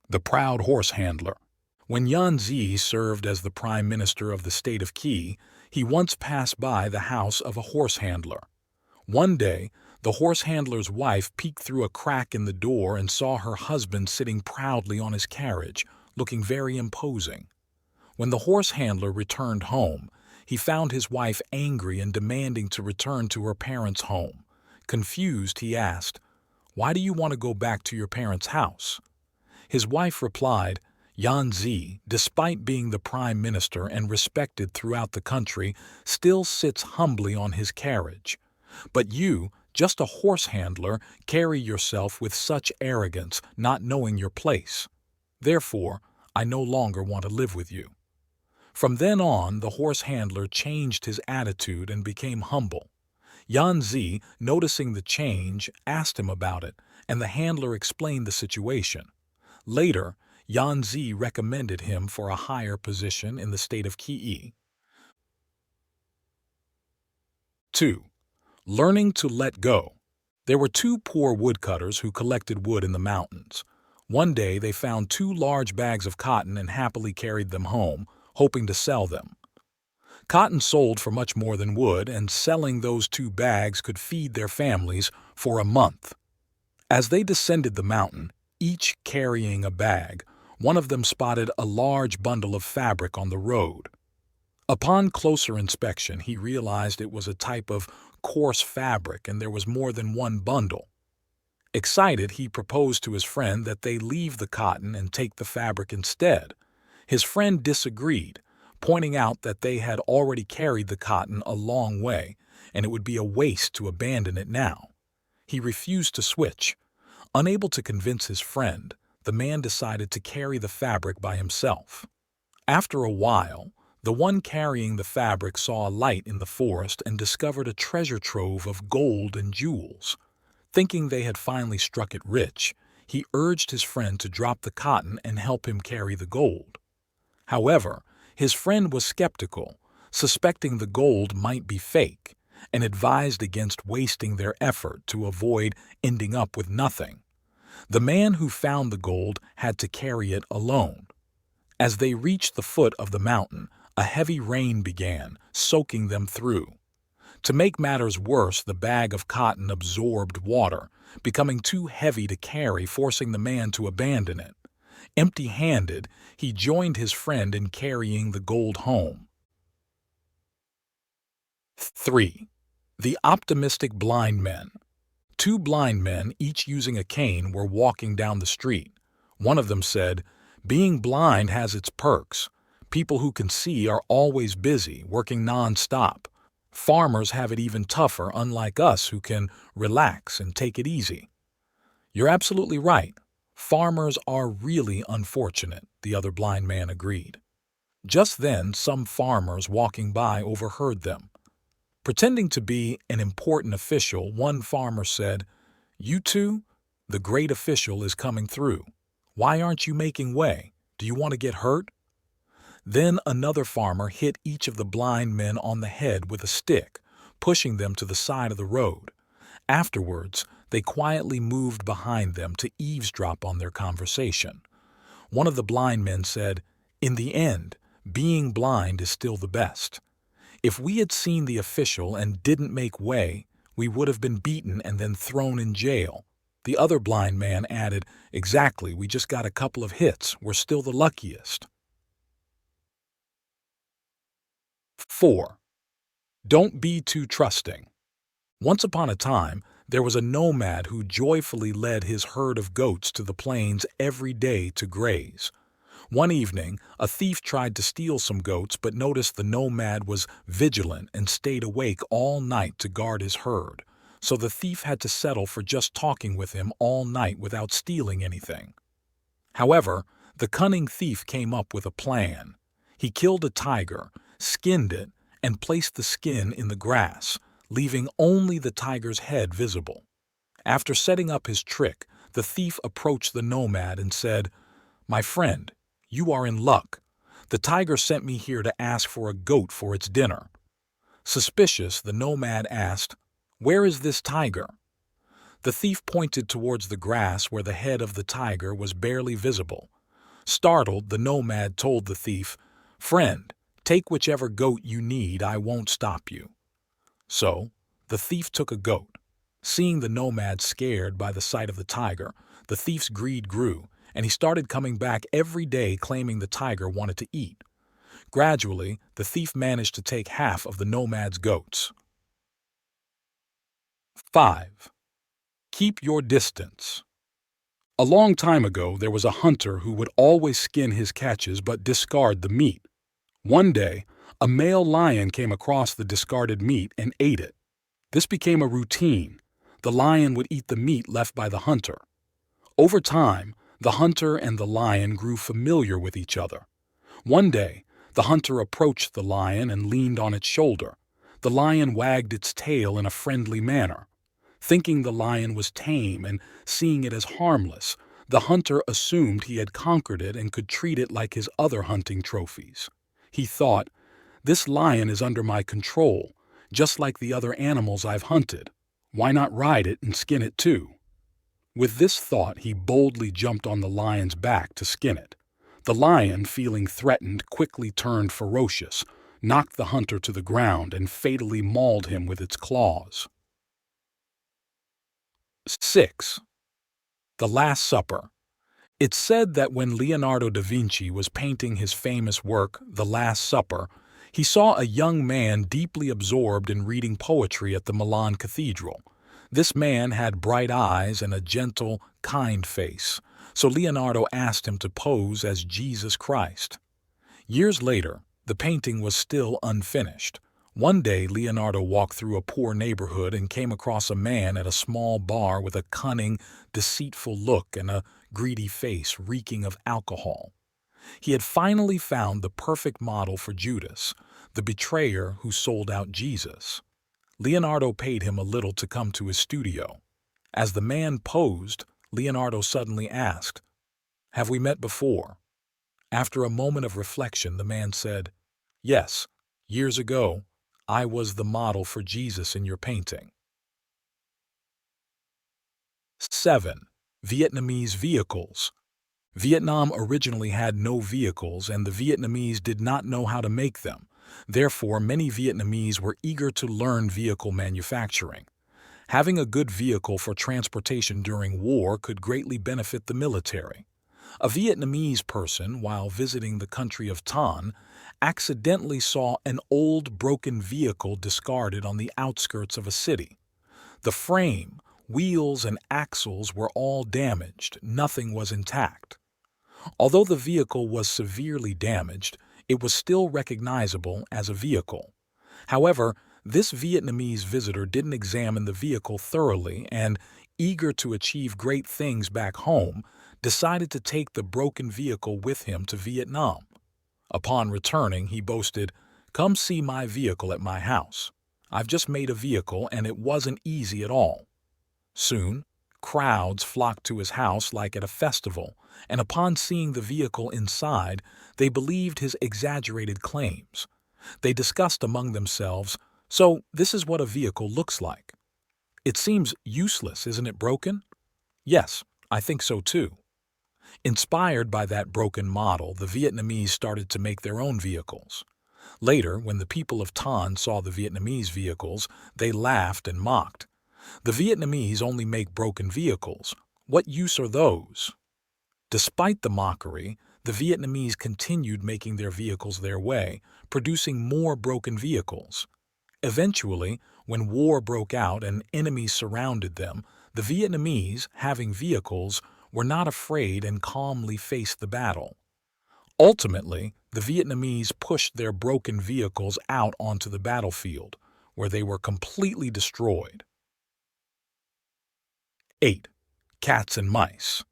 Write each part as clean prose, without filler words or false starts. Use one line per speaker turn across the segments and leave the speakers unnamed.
The proud horse handler. When Yuanzi served as the prime minister of the state of Qi, he once passed by the house of a horse handler. One day, the horse handler's wife peeked through a crack in the door and saw her husband sitting proudly on his carriage, looking very imposing. When the horse handler returned home, he found his wife angry and demanding to return to her parents' home. Confused, he asked, "Why do you want to go back to your parents' house?" His wife replied, "Yuanzi, despite being the prime minister and respected throughout the country, still sits humbly on his carriage. But you, just a horse handler, carry yourself with such arrogance, not knowing your place. Therefore, I no longer want to live with you." From then on, the horse handler changed his attitude and became humble. Yuanzi, noticing the change, asked him about it, and the handler explained the situation. Later, Yuanzi recommended him for a higher position in the state of Qi. 2. Learning to let go. There were two poor woodcutters who collected wood in the mountains. One day they found 2 large bags of cotton and happily carried them home, hoping to sell them. Cotton sold for much more than wood, and selling those 2 bags could feed their families for a month. As they descended the mountain, each carrying a bag, one of them spotted a large bundle of fabric on the road. Upon closer inspection, he realized it was a type of coarse fabric and there was more than one bundle. Excited, he proposed to his friend that they leave the cotton and take the fabric instead. His friend disagreed, pointing out that they had already carried the cotton a long way, and it would be a waste to abandon it now. He refused to switch. Unable to convince his friend, the man decided to carry the fabric by himself. After a while, the one carrying the fabric saw a light in the forest and discovered a treasure trove of gold and jewels. Thinking they had finally struck it rich, he urged his friend to drop the cotton and help him carry the gold. However, his friend was skeptical, suspecting the gold might be fake, and advised against wasting their effort to avoid ending up with nothing. The man who found the gold had to carry it alone. As they reached the foot of the mountain, a heavy rain began, soaking them through. To make matters worse, the bag of cotton absorbed water, becoming too heavy to carry, forcing the man to abandon it. Empty-handed, he joined his friend in carrying the gold home. 3. The optimistic blind men. 2 blind men, each using a cane, were walking down the street. One of them said, "Being blind has its perks. People who can see are always busy, working non-stop. Farmers have it even tougher, unlike us who can relax and take it easy." "You're absolutely right. Farmers are really unfortunate," the other blind man agreed. Just then, some farmers walking by overheard them. Pretending to be an important official, one farmer said, "You two, the great official is coming through. Why aren't you making way? Do you want to get hurt?" Then another farmer hit each of the blind men on the head with a stick, pushing them to the side of the road. Afterwards, they quietly moved behind them to eavesdrop on their conversation. One of the blind men said, "In the end, being blind is still the best. If we had seen the official and didn't make way, we would have been beaten and then thrown in jail." The other blind man added, "Exactly, we just got a couple of hits. We're still the luckiest." 4. Don't be too trusting. Once upon a time, there was a nomad who joyfully led his herd of goats to the plains every day to graze. One evening, a thief tried to steal some goats but noticed the nomad was vigilant and stayed awake all night to guard his herd, so the thief had to settle for just talking with him all night without stealing anything. However, the cunning thief came up with a plan. He killed a tiger, skinned it, and placed the skin in the grass, leaving only the tiger's head visible. After setting up his trick, the thief approached the nomad and said, "My friend, you are in luck. The tiger sent me here to ask for a goat for its dinner." Suspicious, the nomad asked, "Where is this tiger?" The thief pointed towards the grass where the head of the tiger was barely visible. Startled, the nomad told the thief, "Friend, take whichever goat you need, I won't stop you." So, the thief took a goat. Seeing the nomad scared by the sight of the tiger, the thief's greed grew, and he started coming back every day claiming the tiger wanted to eat. Gradually, the thief managed to take half of the nomad's goats. 5. Keep your distance. A long time ago, there was a hunter who would always skin his catches but discard the meat. One day, a male lion came across the discarded meat and ate it. This became a routine. The lion would eat the meat left by the hunter. Over time, the hunter and the lion grew familiar with each other. One day, the hunter approached the lion and leaned on its shoulder. The lion wagged its tail in a friendly manner. Thinking the lion was tame and seeing it as harmless, the hunter assumed he had conquered it and could treat it like his other hunting trophies. He thought, "This lion is under my control, just like the other animals I've hunted. Why not ride it and skin it too?" With this thought, he boldly jumped on the lion's back to skin it. The lion, feeling threatened, quickly turned ferocious, knocked the hunter to the ground, and fatally mauled him with its claws. 6. The Last Supper. It's said that when Leonardo da Vinci was painting his famous work, The Last Supper, he saw a young man deeply absorbed in reading poetry at the Milan Cathedral. This man had bright eyes and a gentle, kind face, so Leonardo asked him to pose as Jesus Christ. Years later, the painting was still unfinished. One day, Leonardo walked through a poor neighborhood and came across a man at a small bar with a cunning, deceitful look and a greedy face reeking of alcohol. He had finally found the perfect model for Judas, the betrayer who sold out Jesus. Leonardo paid him a little to come to his studio. As the man posed, Leonardo suddenly asked, "Have we met before?" After a moment of reflection, the man said, "Yes, years ago, I was the model for Jesus in your painting." 7. Vietnamese vehicles. Vietnam originally had no vehicles, and the Vietnamese did not know how to make them. Therefore, many Vietnamese were eager to learn vehicle manufacturing. Having a good vehicle for transportation during war could greatly benefit the military. A Vietnamese person, while visiting the country of Thanh, accidentally saw an old, broken vehicle discarded on the outskirts of a city. The frame, wheels, and axles were all damaged, nothing was intact. Although the vehicle was severely damaged, it was still recognizable as a vehicle. However, this Vietnamese visitor didn't examine the vehicle thoroughly and, eager to achieve great things back home, decided to take the broken vehicle with him to Vietnam. Upon returning, he boasted, "Come see my vehicle at my house. I've just made a vehicle and it wasn't easy at all." Soon, crowds flocked to his house like at a festival, and upon seeing the vehicle inside, they believed his exaggerated claims. They discussed among themselves, "So this is what a vehicle looks like. It seems useless, isn't it broken?" "Yes, I think so too." Inspired by that broken model, the Vietnamese started to make their own vehicles. Later, when the people of Thanh saw the Vietnamese vehicles, they laughed and mocked. "The Vietnamese only make broken vehicles. What use are those?" Despite the mockery, the Vietnamese continued making their vehicles their way, producing more broken vehicles. Eventually, when war broke out and enemies surrounded them, the Vietnamese, having vehicles, were not afraid and calmly faced the battle. Ultimately, the Vietnamese pushed their broken vehicles out onto the battlefield, where they were completely destroyed. 8. Cats and mice.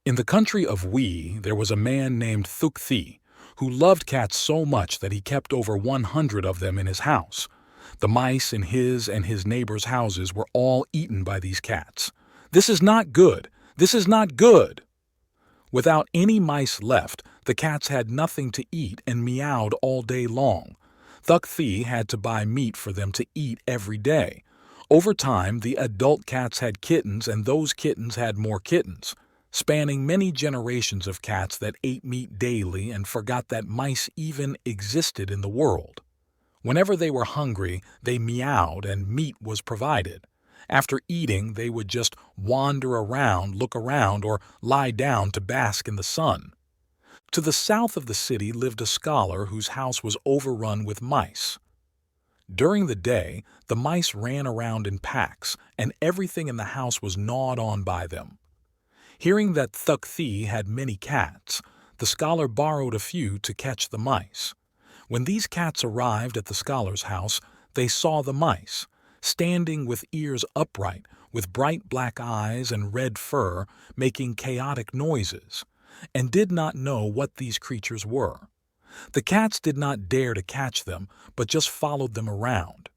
In the country of Wei, there was a man named Thuc Thi, who loved cats so much that he kept over 100 of them in his house. The mice in his and his neighbors' houses were all eaten by these cats. "This is not good! This is not good!" Without any mice left, the cats had nothing to eat and meowed all day long. Thuc Thi had to buy meat for them to eat every day. Over time, the adult cats had kittens and those kittens had more kittens. spanning many generations of cats that ate meat daily and forgot that mice even existed in the world. Whenever they were hungry, they meowed and meat was provided. After eating, they would just wander around, look around, or lie down to bask in the sun. To the south of the city lived a scholar whose house was overrun with mice. During the day, the mice ran around in packs, and everything in the house was gnawed on by them. Hearing that Thuck Thi had many cats, the scholar borrowed a few to catch the mice. When these cats arrived at the scholar's house, they saw the mice, standing with ears upright, with bright black eyes and red fur, making chaotic noises, and did not know what these creatures were. The cats did not dare to catch them, but just followed them around.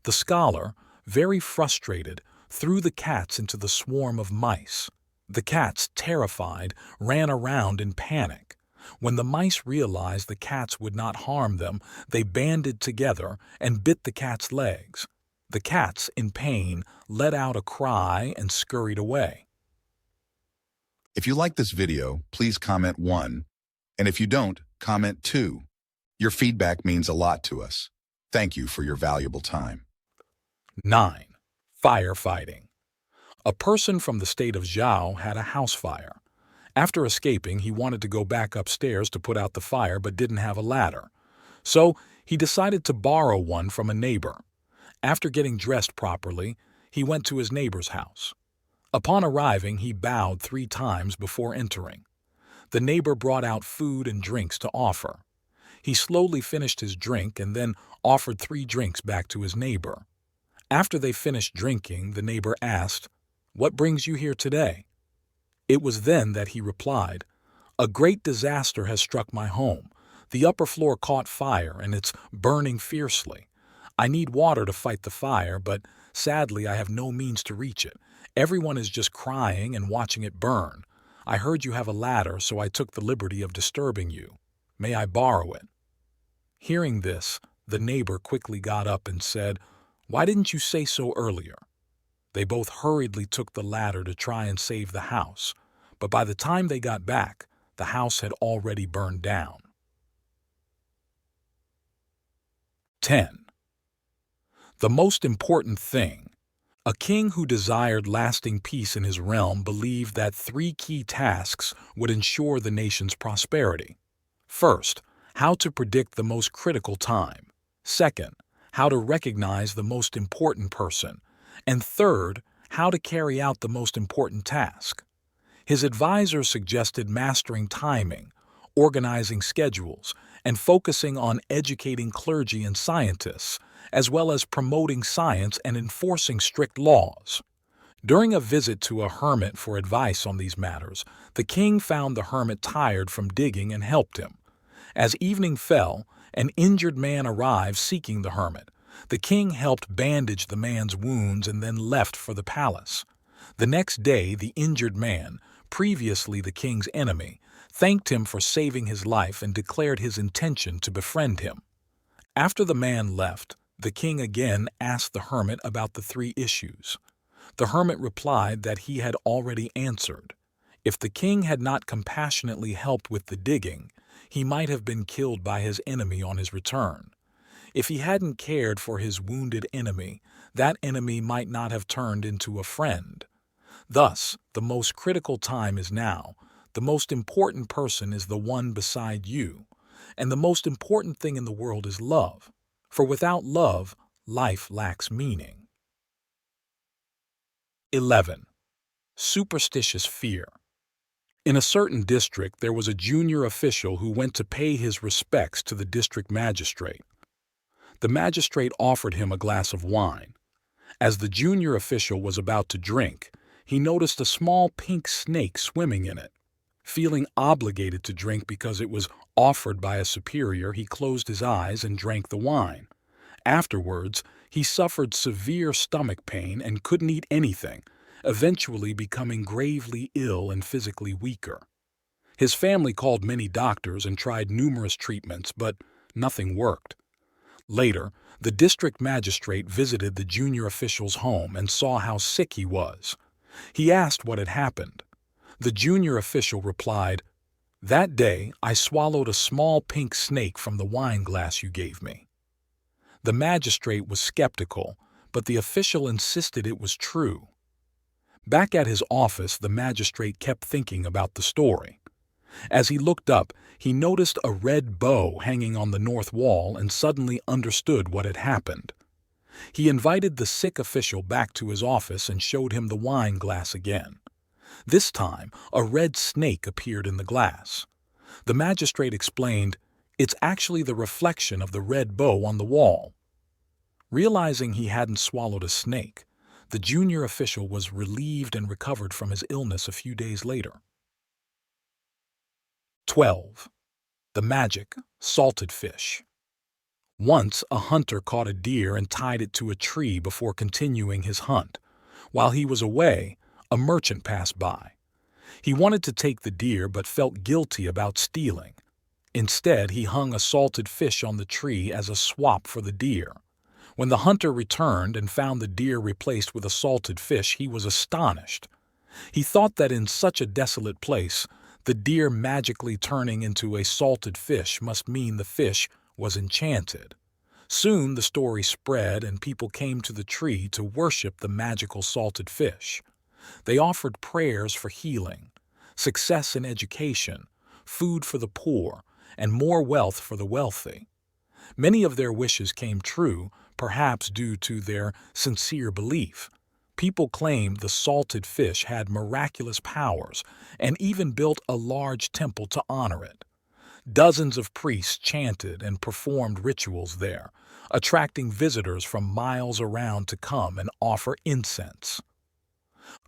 The scholar, very frustrated, threw the cats into the swarm of mice. The cats, terrified, ran around in panic. When the mice realized the cats would not harm them, they banded together and bit the cat's legs. The cats, in pain, let out a cry and scurried away.
If you like this video, please comment 1. And if you don't, comment 2. Your feedback means a lot to us. Thank you for your valuable time.
9. Firefighting. A person from the state of Zhao had a house fire. After escaping, he wanted to go back upstairs to put out the fire but didn't have a ladder. So he decided to borrow one from a neighbor. After getting dressed properly, he went to his neighbor's house. Upon arriving, he bowed 3 times before entering. The neighbor brought out food and drinks to offer. He slowly finished his drink and then offered 3 drinks back to his neighbor. After they finished drinking, the neighbor asked, "What brings you here today?" It was then that he replied, "A great disaster has struck my home. The upper floor caught fire and it's burning fiercely. I need water to fight the fire, but sadly I have no means to reach it. Everyone is just crying and watching it burn. I heard you have a ladder, so I took the liberty of disturbing you. May I borrow it?" Hearing this, the neighbor quickly got up and said, "Why didn't you say so earlier?" They both hurriedly took the ladder to try and save the house, but by the time they got back, the house had already burned down. 10. The most important thing. A king who desired lasting peace in his realm believed that 3 key tasks would ensure the nation's prosperity. First, how to predict the most critical time. Second, how to recognize the most important person. And third, how to carry out the most important task. His advisors suggested mastering timing, organizing schedules, and focusing on educating clergy and scientists, as well as promoting science and enforcing strict laws. During a visit to a hermit for advice on these matters, the king found the hermit tired from digging and helped him. As evening fell, an injured man arrived seeking the hermit. The king helped bandage the man's wounds and then left for the palace. The next day, the injured man, previously the king's enemy, thanked him for saving his life and declared his intention to befriend him. After the man left, the king again asked the hermit about the 3 issues. The hermit replied that he had already answered. If the king had not compassionately helped with the digging, he might have been killed by his enemy on his return. If he hadn't cared for his wounded enemy, that enemy might not have turned into a friend. Thus, the most critical time is now. The most important person is the one beside you. And the most important thing in the world is love. For without love, life lacks meaning. 11. Superstitious fear. In a certain district, there was a junior official who went to pay his respects to the district magistrate. The magistrate offered him a glass of wine. As the junior official was about to drink, he noticed a small pink snake swimming in it. Feeling obligated to drink because it was offered by a superior, he closed his eyes and drank the wine. Afterwards, he suffered severe stomach pain and couldn't eat anything, eventually becoming gravely ill and physically weaker. His family called many doctors and tried numerous treatments, but nothing worked. Later, the district magistrate visited the junior official's home and saw how sick he was. He asked what had happened. The junior official replied, "That day I swallowed a small pink snake from the wine glass you gave me." The magistrate was skeptical, but the official insisted it was true. Back at his office, the magistrate kept thinking about the story. As he looked up, he noticed a red bow hanging on the north wall and suddenly understood what had happened. He invited the sick official back to his office and showed him the wine glass again. This time, a red snake appeared in the glass. The magistrate explained, "It's actually the reflection of the red bow on the wall." Realizing he hadn't swallowed a snake, the junior official was relieved and recovered from his illness a few days later. 12. The magic salted fish. Once a hunter caught a deer and tied it to a tree before continuing his hunt. While he was away, a merchant passed by. He wanted to take the deer but felt guilty about stealing. Instead, he hung a salted fish on the tree as a swap for the deer. When the hunter returned and found the deer replaced with a salted fish, he was astonished. He thought that in such a desolate place, the deer magically turning into a salted fish must mean the fish was enchanted. Soon the story spread and people came to the tree to worship the magical salted fish. They offered prayers for healing, success in education, food for the poor, and more wealth for the wealthy. Many of their wishes came true, perhaps due to their sincere belief. People claimed the salted fish had miraculous powers and even built a large temple to honor it. Dozens of priests chanted and performed rituals there, attracting visitors from miles around to come and offer incense.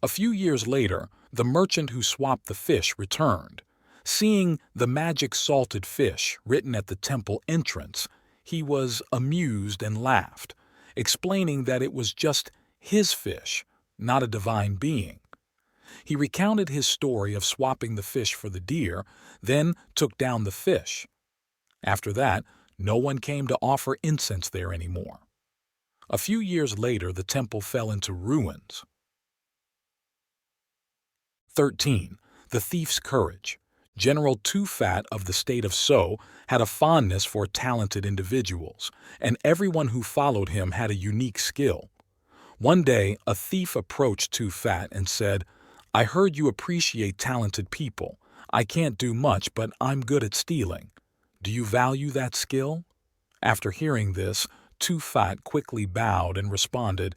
A few years later, the merchant who swapped the fish returned. Seeing the magic salted fish written at the temple entrance, he was amused and laughed, explaining that it was just his fish, not a divine being. He recounted his story of swapping the fish for the deer, then took down the fish. After that, no one came to offer incense there anymore. A few years later, the temple fell into ruins. 13. The thief's courage. General Too Fat of the state of So had a fondness for talented individuals, and everyone who followed him had a unique skill. One day, a thief approached Too Fat and said, "I heard you appreciate talented people. I can't do much, but I'm good at stealing. Do you value that skill?" After hearing this, Too Fat quickly bowed and responded,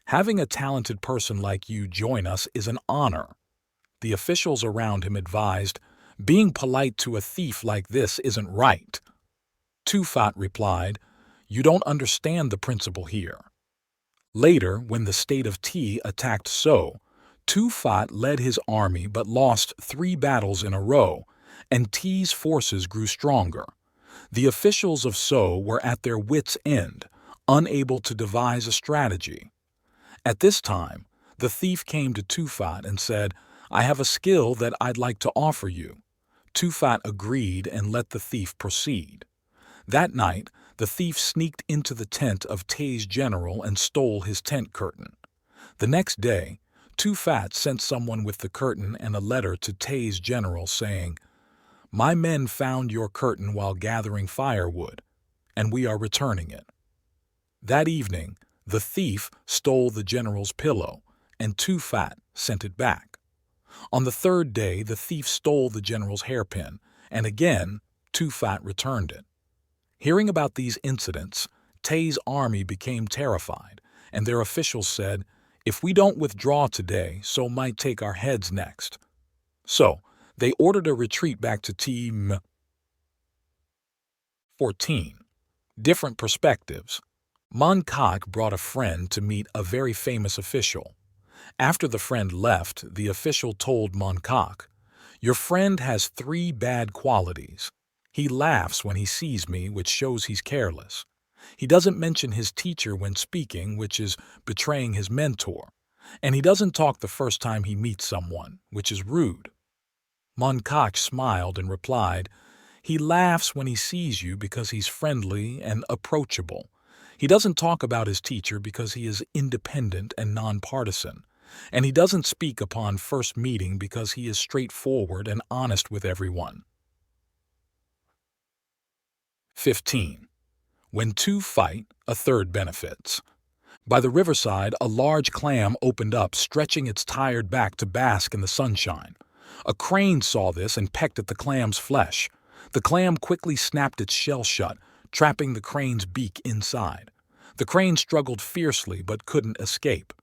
"Having a talented person like you join us is an honor." The officials around him advised, "Being polite to a thief like this isn't right." Too Fat replied, "You don't understand the principle here." Later, when the state of T attacked So, Too Fat led his army but lost 3 battles in a row, and T's forces grew stronger. The officials of So were at their wits' end, unable to devise a strategy. At this time, the thief came to Too Fat and said, "I have a skill that I'd like to offer you." Too Fat agreed and let the thief proceed. That night, the thief sneaked into the tent of T's general and stole his tent curtain. The next day, Too Fat sent someone with the curtain and a letter to T's general saying, "My men found your curtain while gathering firewood, and we are returning it." That evening, the thief stole the general's pillow, and Too Fat sent it back. On the third day, the thief stole the general's hairpin, and again, Too Fat returned it. Hearing about these incidents, T's army became terrified, and their officials said, "If we don't withdraw today, So might take our heads next." So, they ordered a retreat back to Team. 14. Different perspectives. MONARCH brought a friend to meet a very famous official. After the friend left, the official told MONARCH, "Your friend has 3 bad qualities. He laughs when he sees me, which shows he's careless. He doesn't mention his teacher when speaking, which is betraying his mentor. And he doesn't talk the first time he meets someone, which is rude." MONARCH smiled and replied, "He laughs when he sees you because he's friendly and approachable. He doesn't talk about his teacher because he is independent and nonpartisan. And he doesn't speak upon first meeting because he is straightforward and honest with everyone. 15. When two fight, a third benefits. By the riverside, a large clam opened up, stretching its tired back to bask in the sunshine. A crane saw this and pecked at the clam's flesh. The clam quickly snapped its shell shut, trapping the crane's beak inside. The crane struggled fiercely but couldn't escape.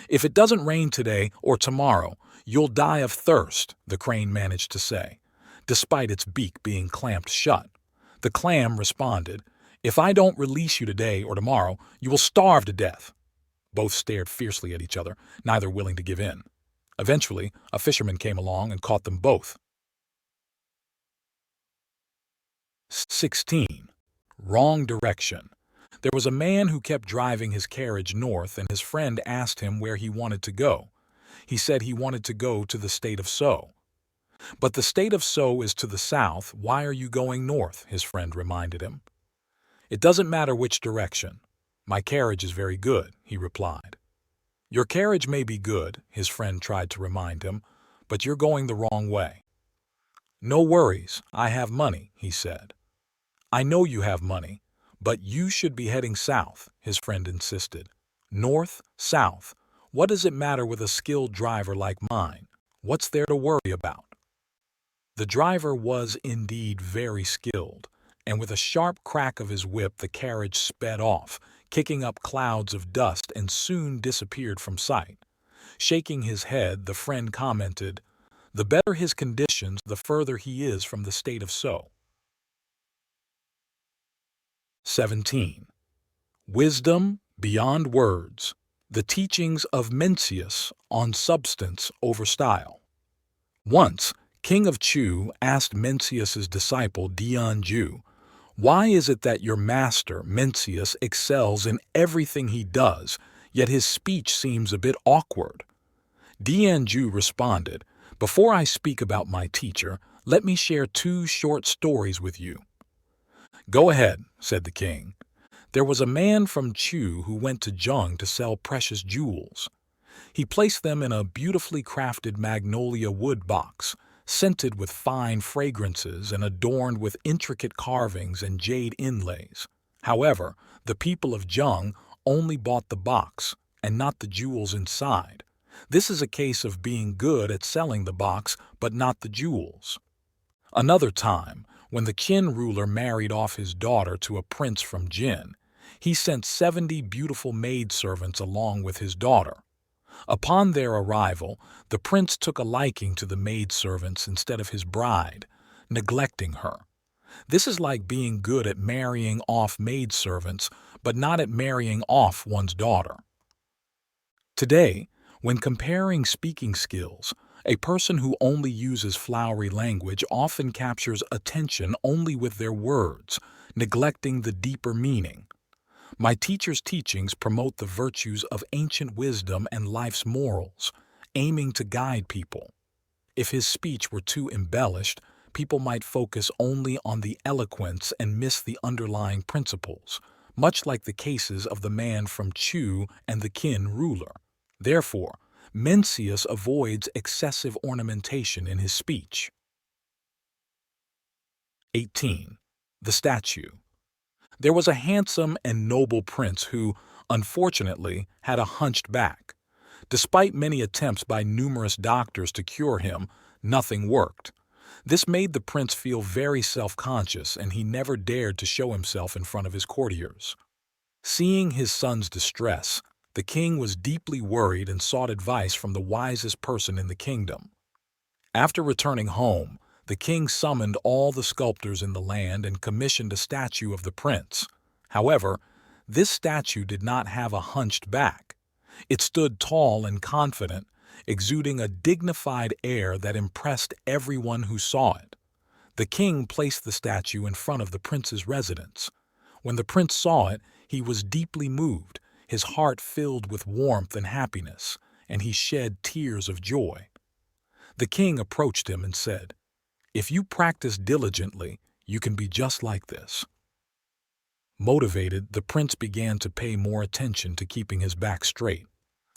"If it doesn't rain today or tomorrow, you'll die of thirst," the crane managed to say, despite its beak being clamped shut. The clam responded, "If I don't release you today or tomorrow, you will starve to death." Both stared fiercely at each other, neither willing to give in. Eventually, a fisherman came along and caught them both. 16. Wrong direction. There was a man who kept driving his carriage north, and his friend asked him where he wanted to go. He said he wanted to go to the state of So. "But the state of So is to the south. Why are you going north?" his friend reminded him. "It doesn't matter which direction. My carriage is very good," he replied. "Your carriage may be good," his friend tried to remind him, "but you're going the wrong way." "No worries, I have money," he said. "I know you have money, but you should be heading south," his friend insisted. "North, south, what does it matter with a skilled driver like mine? What's there to worry about?" The driver was indeed very skilled, and with a sharp crack of his whip the carriage sped off, kicking up clouds of dust, and soon disappeared from sight. Shaking his head, the friend commented, "The better his conditions, the further he is from the state of So." 17. Wisdom beyond words. The teachings of MENCIUS on substance over style. Once, King of Chu asked Mencius's disciple Dianju, "Why is it that your master, Mencius, excels in everything he does, yet his speech seems a bit awkward?" Dianju responded, "Before I speak about my teacher, let me share two short stories with you." "Go ahead," said the king. There was a man from Chu who went to Zheng to sell precious jewels. He placed them in a beautifully crafted magnolia wood box, scented with fine fragrances and adorned with intricate carvings and jade inlays. However, the people of Zheng only bought the box and not the jewels inside. This is a case of being good at selling the box but not the jewels. Another time, when the Qin ruler married off his daughter to a prince from Jin, he sent 70 beautiful maidservants along with his daughter. Upon their arrival, the prince took a liking to the maidservants instead of his bride, neglecting her. This is like being good at marrying off maidservants, but not at marrying off one's daughter. Today, when comparing speaking skills, a person who only uses flowery language often captures attention only with their words, neglecting the deeper meaning. My teacher's teachings promote the virtues of ancient wisdom and life's morals, aiming to guide people. If his speech were too embellished, people might focus only on the eloquence and miss the underlying principles, much like the cases of the man from Chu and the Qin ruler. Therefore, Mencius avoids excessive ornamentation in his speech. 18. The statue. There was a handsome and noble prince who, unfortunately, had a hunched back. Despite many attempts by numerous doctors to cure him, nothing worked. This made the prince feel very self-conscious, and he never dared to show himself in front of his courtiers. Seeing his son's distress, the king was deeply worried and sought advice from the wisest person in the kingdom. After returning home, the king summoned all the sculptors in the land and commissioned a statue of the prince. However, this statue did not have a hunched back. It stood tall and confident, exuding a dignified air that impressed everyone who saw it. The king placed the statue in front of the prince's residence. When the prince saw it, he was deeply moved, his heart filled with warmth and happiness, and he shed tears of joy. The king approached him and said, "If you practice diligently, you can be just like this." Motivated, the prince began to pay more attention to keeping his back straight.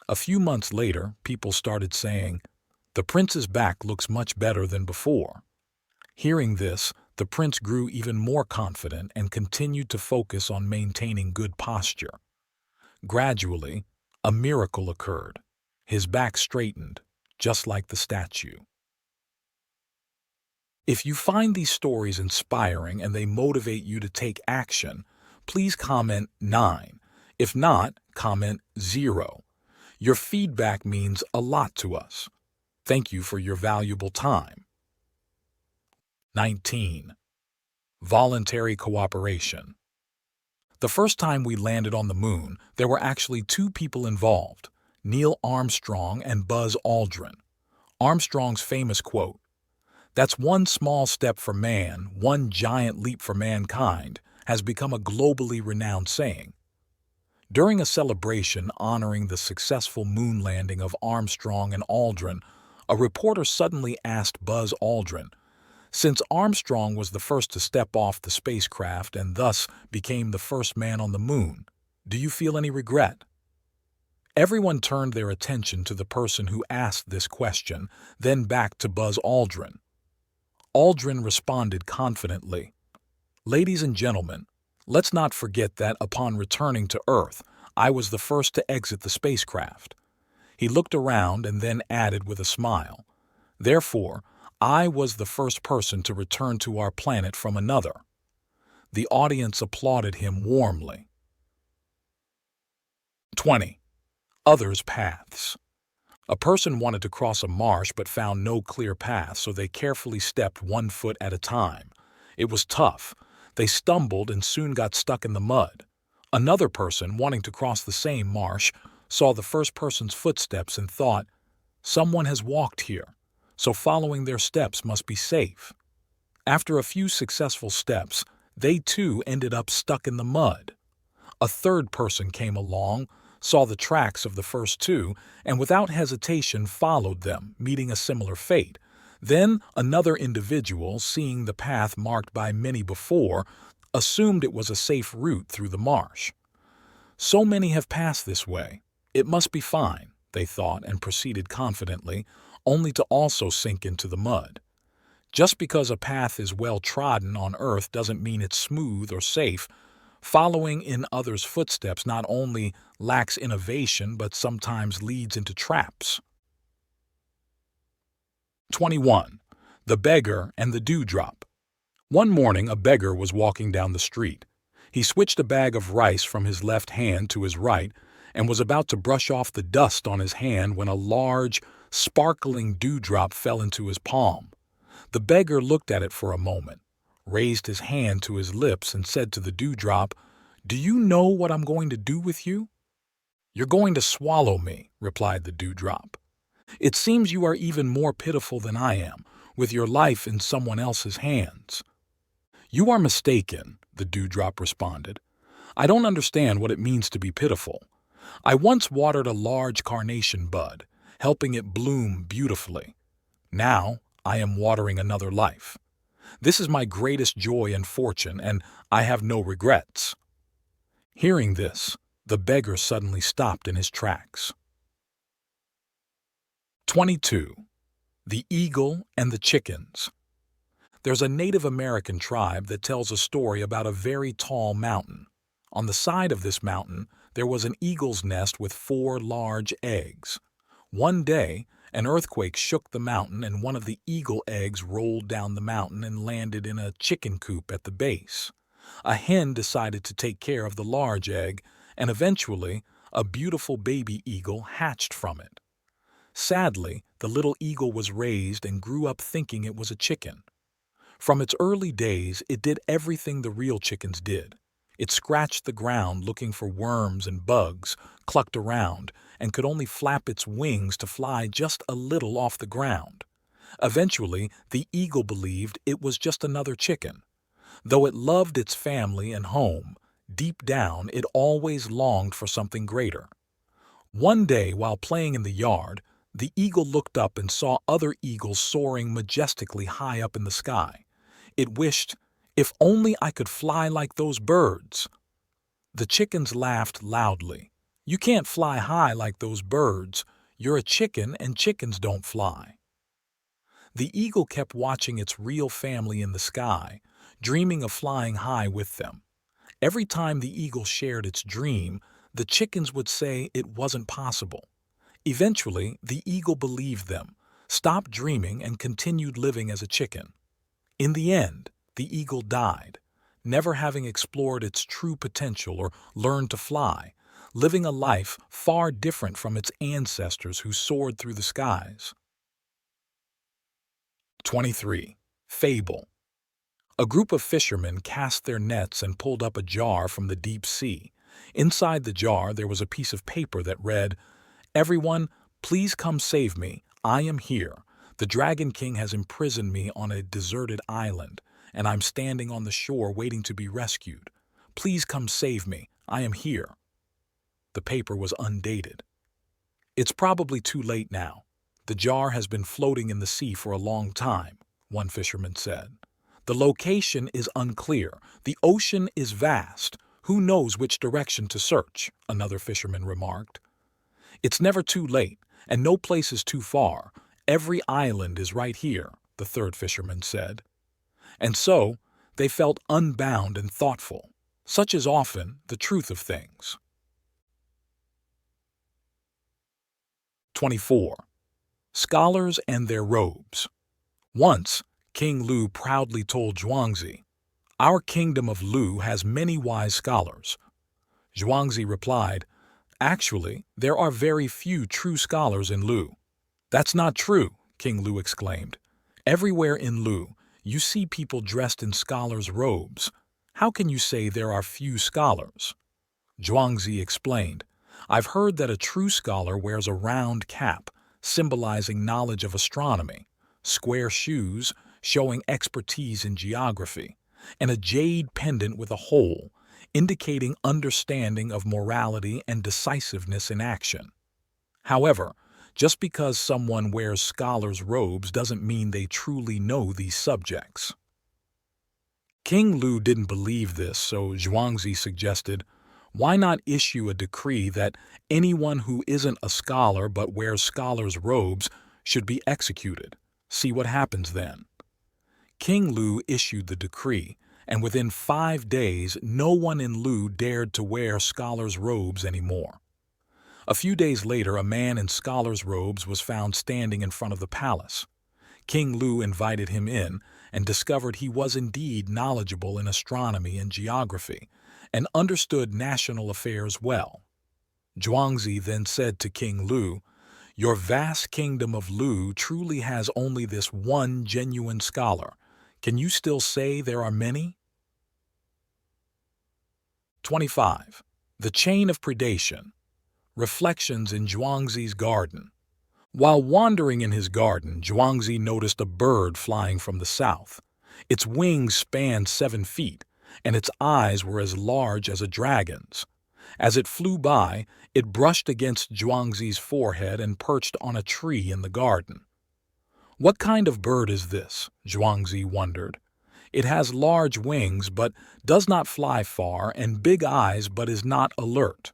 A few months later, people started saying, "The prince's back looks much better than before." Hearing this, the prince grew even more confident and continued to focus on maintaining good posture. Gradually, a miracle occurred. His back straightened, just like the statue. If you find these stories inspiring and they motivate you to take action, please comment 9. If not, comment 0. Your feedback means a lot to us. Thank you for your valuable time. 19. Voluntary cooperation. The first time we landed on the moon, there were actually 2 people involved, Neil Armstrong and Buzz Aldrin. Armstrong's famous quote, "That's one small step for man, one giant leap for mankind," has become a globally renowned saying. During a celebration honoring the successful moon landing of Armstrong and Aldrin, a reporter suddenly asked Buzz Aldrin, "Since Armstrong was the first to step off the spacecraft and thus became the first man on the moon, do you feel any regret?" Everyone turned their attention to the person who asked this question, then back to Buzz Aldrin. Aldrin responded confidently, "Ladies and gentlemen, let's not forget that upon returning to Earth, I was the first to exit the spacecraft." He looked around and then added with a smile, "Therefore, I was the first person to return to our planet from another." The audience applauded him warmly. 20. Others' paths. A person wanted to cross a marsh but found no clear path, so they carefully stepped 1 foot at a time. It was tough. They stumbled and soon got stuck in the mud. Another person, wanting to cross the same marsh, saw the first person's footsteps and thought, "Someone has walked here, so following their steps must be safe." After a few successful steps, they too ended up stuck in the mud. A third person came along, saw the tracks of the first 2, and without hesitation followed them, meeting a similar fate. Then another individual, seeing the path marked by many before, assumed it was a safe route through the marsh. "So many have passed this way. It must be fine," they thought, and proceeded confidently, only to also sink into the mud. Just because a path is well trodden on Earth doesn't mean it's smooth or safe. Following in others' footsteps not only lacks innovation but sometimes leads into traps. 21. The beggar and the dewdrop. One morning, a beggar was walking down the street. He switched a bag of rice from his left hand to his right and was about to brush off the dust on his hand when a large, sparkling dewdrop fell into his palm. The beggar looked at it for a moment, raised his hand to his lips and said to the dewdrop, "Do you know what I'm going to do with you?" "You're going to swallow me," replied the dewdrop. "It seems you are even more pitiful than I am, with your life in someone else's hands." "You are mistaken," the dewdrop responded. "I don't understand what it means to be pitiful. I once watered a large carnation bud, helping it bloom beautifully. Now I am watering another life. This is my greatest joy and fortune, and I have no regrets." Hearing this, the beggar suddenly stopped in his tracks. 22. The eagle and the chickens. There's a Native American tribe that tells a story about a very tall mountain. On the side of this mountain, there was an eagle's nest with 4 large eggs. One day, an earthquake shook the mountain and one of the eagle eggs rolled down the mountain and landed in a chicken coop at the base. A hen decided to take care of the large egg, and eventually, a beautiful baby eagle hatched from it. Sadly, the little eagle was raised and grew up thinking it was a chicken. From its early days, it did everything the real chickens did. It scratched the ground looking for worms and bugs, clucked around, and could only flap its wings to fly just a little off the ground. Eventually, the eagle believed it was just another chicken. Though it loved its family and home, deep down it always longed for something greater. One day, while playing in the yard, the eagle looked up and saw other eagles soaring majestically high up in the sky. It wished, "If only I could fly like those birds." The chickens laughed loudly. You can't fly high like those birds. You're a chicken and chickens don't fly. The eagle kept watching its real family in the sky, dreaming of flying high with them. Every time the eagle shared its dream, the chickens would say it wasn't possible. Eventually, the eagle believed them, stopped dreaming, and continued living as a chicken. In the end, the eagle died, never having explored its true potential or learned to fly, living a life far different from its ancestors who soared through the skies. 23. Fable. A group of fishermen cast their nets and pulled up a jar from the deep sea. Inside the jar there was a piece of paper that read, "Everyone, please come save me. I am here. The Dragon King has imprisoned me on a deserted island, and I'm standing on the shore waiting to be rescued. Please come save me. I am here." The paper was undated. "It's probably too late now. The jar has been floating in the sea for a long time," one fisherman said. "The location is unclear. The ocean is vast. Who knows which direction to search?" another fisherman remarked. "It's never too late, and no place is too far. Every island is right here," the third fisherman said. And so, they felt unbound and thoughtful. Such is often the truth of things. 24. Scholars and their robes. Once, King Lu proudly told Zhuangzi, "Our kingdom of Lu has many wise scholars." Zhuangzi replied, "Actually, there are very few true scholars in Lu." "That's not true," King Lu exclaimed. "Everywhere in Lu, you see people dressed in scholars' robes. How can you say there are few scholars?" Zhuangzi explained, "I've heard that a true scholar wears a round cap, symbolizing knowledge of astronomy, square shoes, showing expertise in geography, and a jade pendant with a hole, indicating understanding of morality and decisiveness in action. However, just because someone wears scholars' robes doesn't mean they truly know these subjects." King Lu didn't believe this, so Zhuangzi suggested, "Why not issue a decree that anyone who isn't a scholar but wears scholars' robes should be executed? See what happens then." King Lu issued the decree, and within 5 days no one in Lu dared to wear scholars' robes anymore. A few days later, a man in scholar's robes was found standing in front of the palace. King Lu invited him in and discovered he was indeed knowledgeable in astronomy and geography and understood national affairs well. Zhuangzi then said to King Lu, "Your vast kingdom of Lu truly has only this one genuine scholar. Can you still say there are many?" 25. The Chain of Predation. Reflections in Zhuangzi's garden. While wandering in his garden, Zhuangzi noticed a bird flying from the south. Its wings spanned 7 feet, and its eyes were as large as a dragon's. As it flew by, it brushed against Zhuangzi's forehead and perched on a tree in the garden. "What kind of bird is this?" Zhuangzi wondered. "It has large wings but does not fly far, and big eyes but is not alert."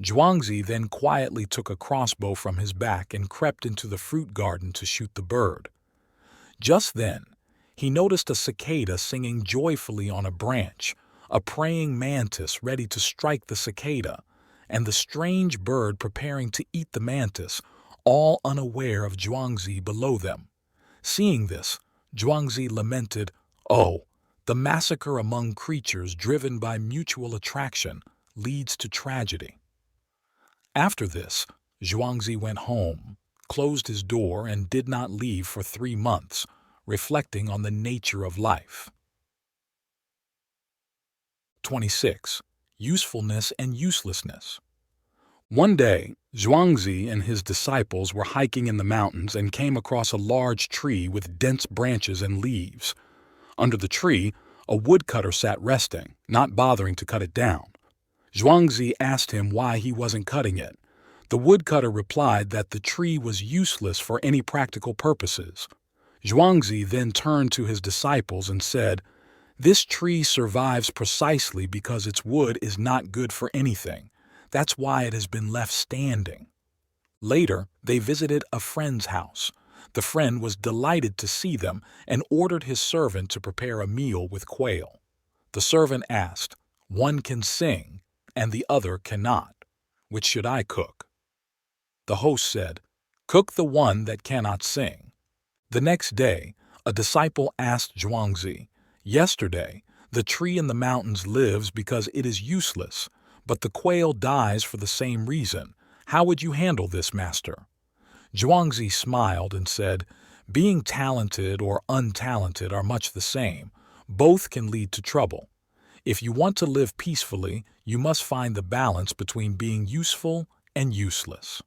Zhuangzi then quietly took a crossbow from his back and crept into the fruit garden to shoot the bird. Just then, he noticed a cicada singing joyfully on a branch, a praying mantis ready to strike the cicada, and the strange bird preparing to eat the mantis, all unaware of Zhuangzi below them. Seeing this, Zhuangzi lamented, "Oh, the massacre among creatures driven by mutual attraction leads to tragedy." After this, Zhuangzi went home, closed his door, and did not leave for 3 months, reflecting on the nature of life. 26. Usefulness and uselessness. One day, Zhuangzi and his disciples were hiking in the mountains and came across a large tree with dense branches and leaves. Under the tree, a woodcutter sat resting, not bothering to cut it down. Zhuangzi asked him why he wasn't cutting it. The woodcutter replied that the tree was useless for any practical purposes. Zhuangzi then turned to his disciples and said, "This tree survives precisely because its wood is not good for anything. That's why it has been left standing. Later, they visited a friend's house. The friend was delighted to see them and ordered his servant to prepare a meal with quail. The servant asked, "One can sing, and the other cannot. Which should I cook?" The host said, "Cook the one that cannot sing." The next day, a disciple asked Zhuangzi, "Yesterday, the tree in the mountains lives because it is useless, but the quail dies for the same reason. How would you handle this, master?" Zhuangzi smiled and said, "Being talented or untalented are much the same. Both can lead to trouble. If you want to live peacefully, you must find the balance between being useful and useless.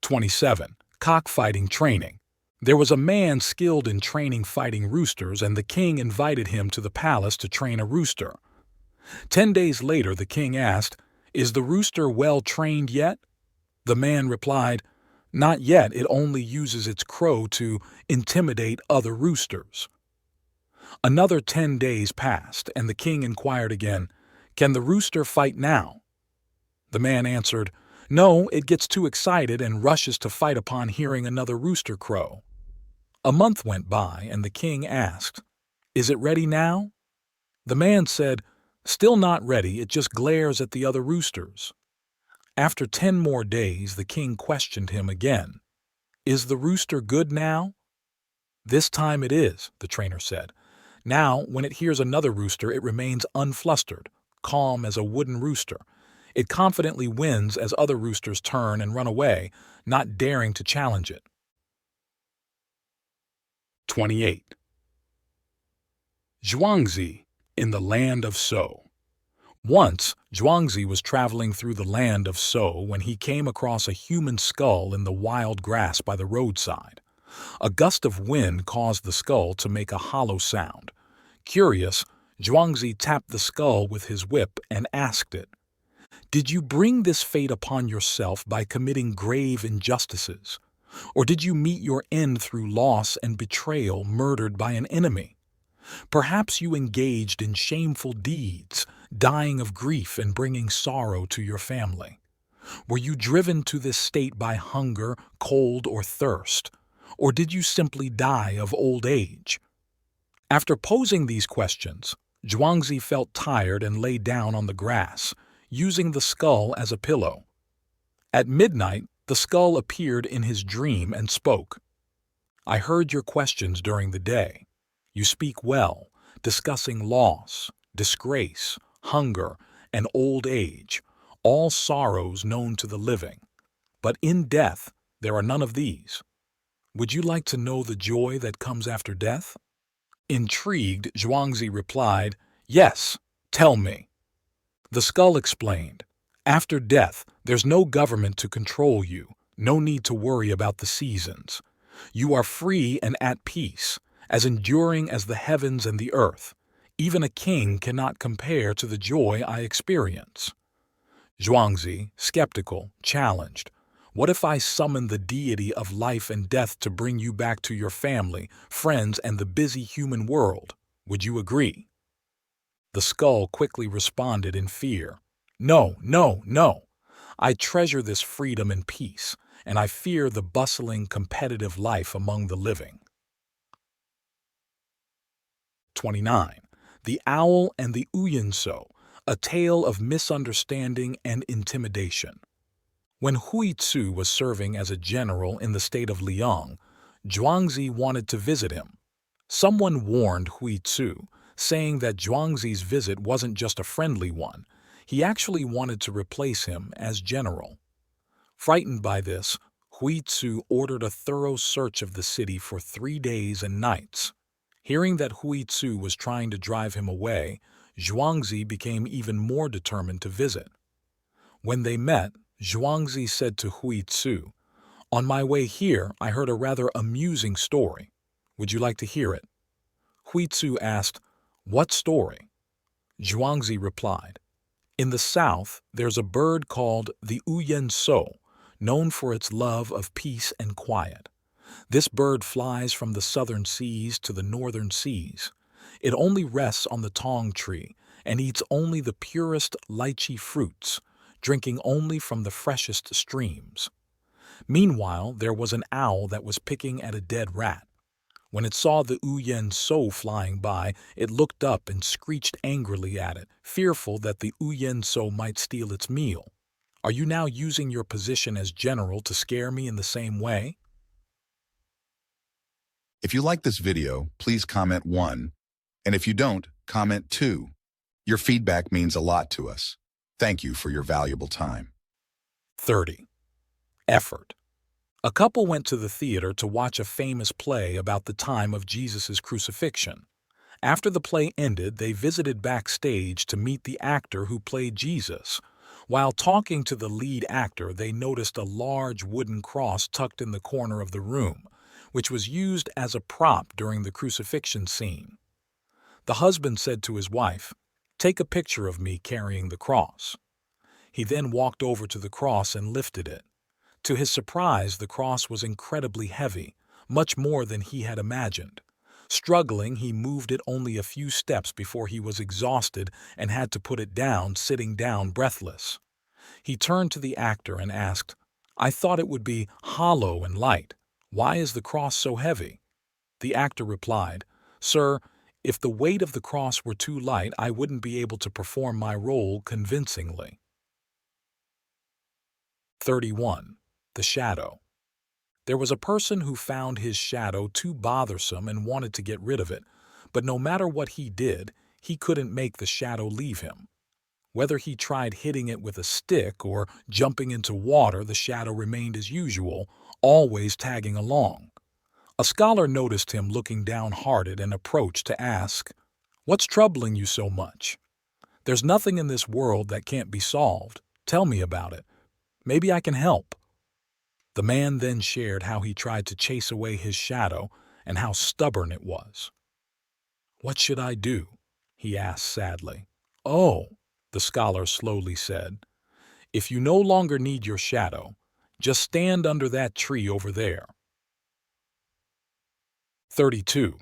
27. Cockfighting training. There was a man skilled in training fighting roosters, and the king invited him to the palace to train a rooster. 10 days later, the king asked, "Is the rooster well trained yet?" The man replied, "Not yet. It only uses its crow to intimidate other roosters." Another 10 days passed, and the king inquired again, "Can the rooster fight now?" The man answered, "No, it gets too excited and rushes to fight upon hearing another rooster crow." A month went by, and the king asked, "Is it ready now?" The man said, "Still not ready, it just glares at the other roosters." After 10 more days, the king questioned him again, "Is the rooster good now?" "This time it is," the trainer said. "Now, when it hears another rooster, it remains unflustered, calm as a wooden rooster. It confidently wins as other roosters turn and run away, not daring to challenge it." 28. Zhuangzi in the land of So. Once, Zhuangzi was traveling through the land of So when he came across a human skull in the wild grass by the roadside. A gust of wind caused the skull to make a hollow sound. Curious, Zhuangzi tapped the skull with his whip and asked it, "Did you bring this fate upon yourself by committing grave injustices? Or did you meet your end through loss and betrayal, murdered by an enemy? Perhaps you engaged in shameful deeds, dying of grief and bringing sorrow to your family. Were you driven to this state by hunger, cold, or thirst? Or did you simply die of old age?" After posing these questions, Zhuangzi felt tired and lay down on the grass, using the skull as a pillow. At midnight, the skull appeared in his dream and spoke. "I heard your questions during the day. You speak well, discussing loss, disgrace, hunger, and old age, all sorrows known to the living. But in death, there are none of these. Would you like to know the joy that comes after death?" Intrigued, Zhuangzi replied, "Yes, tell me." The skull explained, "After death, there's no government to control you, no need to worry about the seasons. You are free and at peace, as enduring as the heavens and the earth. Even a king cannot compare to the joy I experience." Zhuangzi, skeptical, challenged, "What if I summon the deity of life and death to bring you back to your family, friends, and the busy human world? Would you agree?" The skull quickly responded in fear, "No, no, no. I treasure this freedom and peace, and I fear the bustling, competitive life among the living." 29. The Owl and the UYEN, a tale of misunderstanding and intimidation. When Huitzu was serving as a general in the state of Liang, Zhuangzi wanted to visit him. Someone warned Huitzu, saying that Zhuangzi's visit wasn't just a friendly one. He actually wanted to replace him as general. Frightened by this, Huitzu ordered a thorough search of the city for 3 days and nights. Hearing that Huitzu was trying to drive him away, Zhuangzi became even more determined to visit. When they met, Zhuangzi said to Huitzu, "On my way here, I heard a rather amusing story. Would you like to hear it?" Huitzu asked, "What story?" Zhuangzi replied, "In the south, there's a bird called the UYEN, known for its love of peace and quiet. This bird flies from the southern seas to the northern seas. It only rests on the tong tree, and eats only the purest lychee fruits, drinking only from the freshest streams. Meanwhile, there was an owl that was picking at a dead rat. When it saw the UYEN flying by, it looked up and screeched angrily at it, fearful that the UYEN might steal its meal. Are you now using your position as general to scare me in the same way?
If you like this video, please comment 1. And if you don't, comment 2. Your feedback means a lot to us. Thank you for your valuable time.
30. Effort. A couple went to the theater to watch a famous play about the time of Jesus' crucifixion. After the play ended, they visited backstage to meet the actor who played Jesus. While talking to the lead actor, they noticed a large wooden cross tucked in the corner of the room, which was used as a prop during the crucifixion scene. The husband said to his wife, "Take a picture of me carrying the cross." He then walked over to the cross and lifted it. To his surprise, the cross was incredibly heavy, much more than he had imagined. Struggling, he moved it only a few steps before he was exhausted and had to put it down, sitting down breathless. He turned to the actor and asked, "I thought it would be hollow and light. Why is the cross so heavy?" The actor replied, "Sir, if the weight of the cross were too light, I wouldn't be able to perform my role convincingly." 31. The shadow. There was a person who found his shadow too bothersome and wanted to get rid of it, but no matter what he did, he couldn't make the shadow leave him. Whether he tried hitting it with a stick or jumping into water, the shadow remained as usual, always tagging along. A scholar noticed him looking downhearted and approached to ask, "What's troubling you so much? There's nothing in this world that can't be solved. Tell me about it. Maybe I can help." The man then shared how he tried to chase away his shadow and how stubborn it was. "What should I do?" he asked sadly. "Oh," the scholar slowly said, "if you no longer need your shadow, just stand under that tree over there." 32.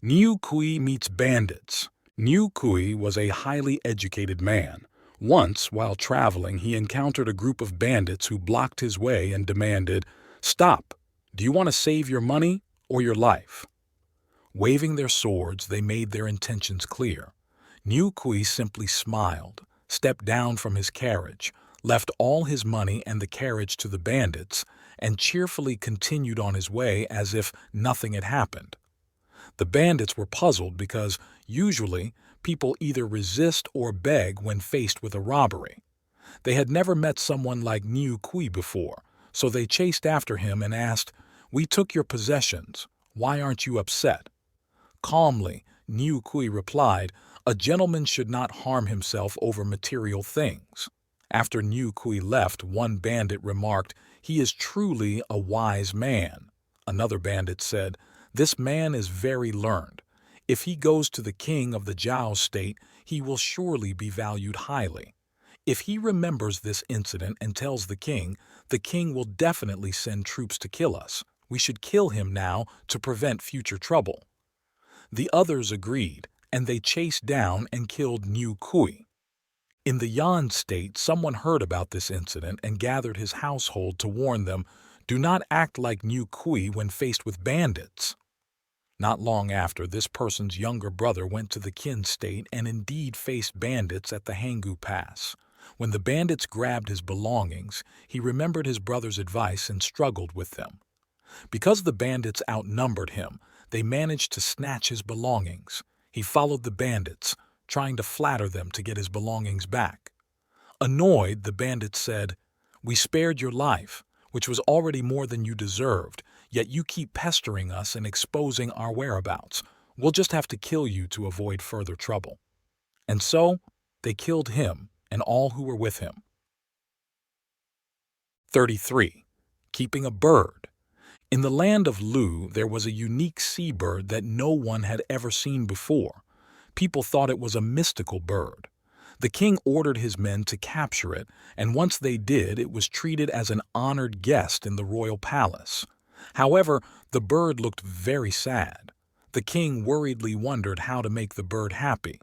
Niu Kui meets bandits. Niu Kui was a highly educated man. Once, while traveling, he encountered a group of bandits who blocked his way and demanded, "Stop! Do you want to save your money or your life?" Waving their swords, they made their intentions clear. Niu Kui simply smiled, stepped down from his carriage, left all his money and the carriage to the bandits, and cheerfully continued on his way as if nothing had happened. The bandits were puzzled because, usually, people either resist or beg when faced with a robbery. They had never met someone like Niu Kui before, so they chased after him and asked, "We took your possessions. Why aren't you upset?" Calmly, Niu Kui replied, "A gentleman should not harm himself over material things." After Niu Kui left, one bandit remarked, "He is truly a wise man." Another bandit said, "This man is very learned. If he goes to the king of the Zhao state, he will surely be valued highly. If he remembers this incident and tells the king will definitely send troops to kill us. We should kill him now to prevent future trouble." The others agreed, and they chased down and killed Niu Kui. In the Yan state, someone heard about this incident and gathered his household to warn them, "Do not act like Niu Kui when faced with bandits." Not long after, this person's younger brother went to the Qin state and indeed faced bandits at the Hanggu Pass. When the bandits grabbed his belongings, he remembered his brother's advice and struggled with them. Because the bandits outnumbered him, they managed to snatch his belongings. He followed the bandits, trying to flatter them to get his belongings back. Annoyed, the bandits said, "We spared your life, which was already more than you deserved, yet you keep pestering us and exposing our whereabouts. We'll just have to kill you to avoid further trouble." And so, they killed him and all who were with him. 33. Keeping a bird. In the land of Lu, there was a unique seabird that no one had ever seen before. People thought it was a mystical bird. The king ordered his men to capture it, and once they did, it was treated as an honored guest in the royal palace. However, the bird looked very sad. The king worriedly wondered how to make the bird happy.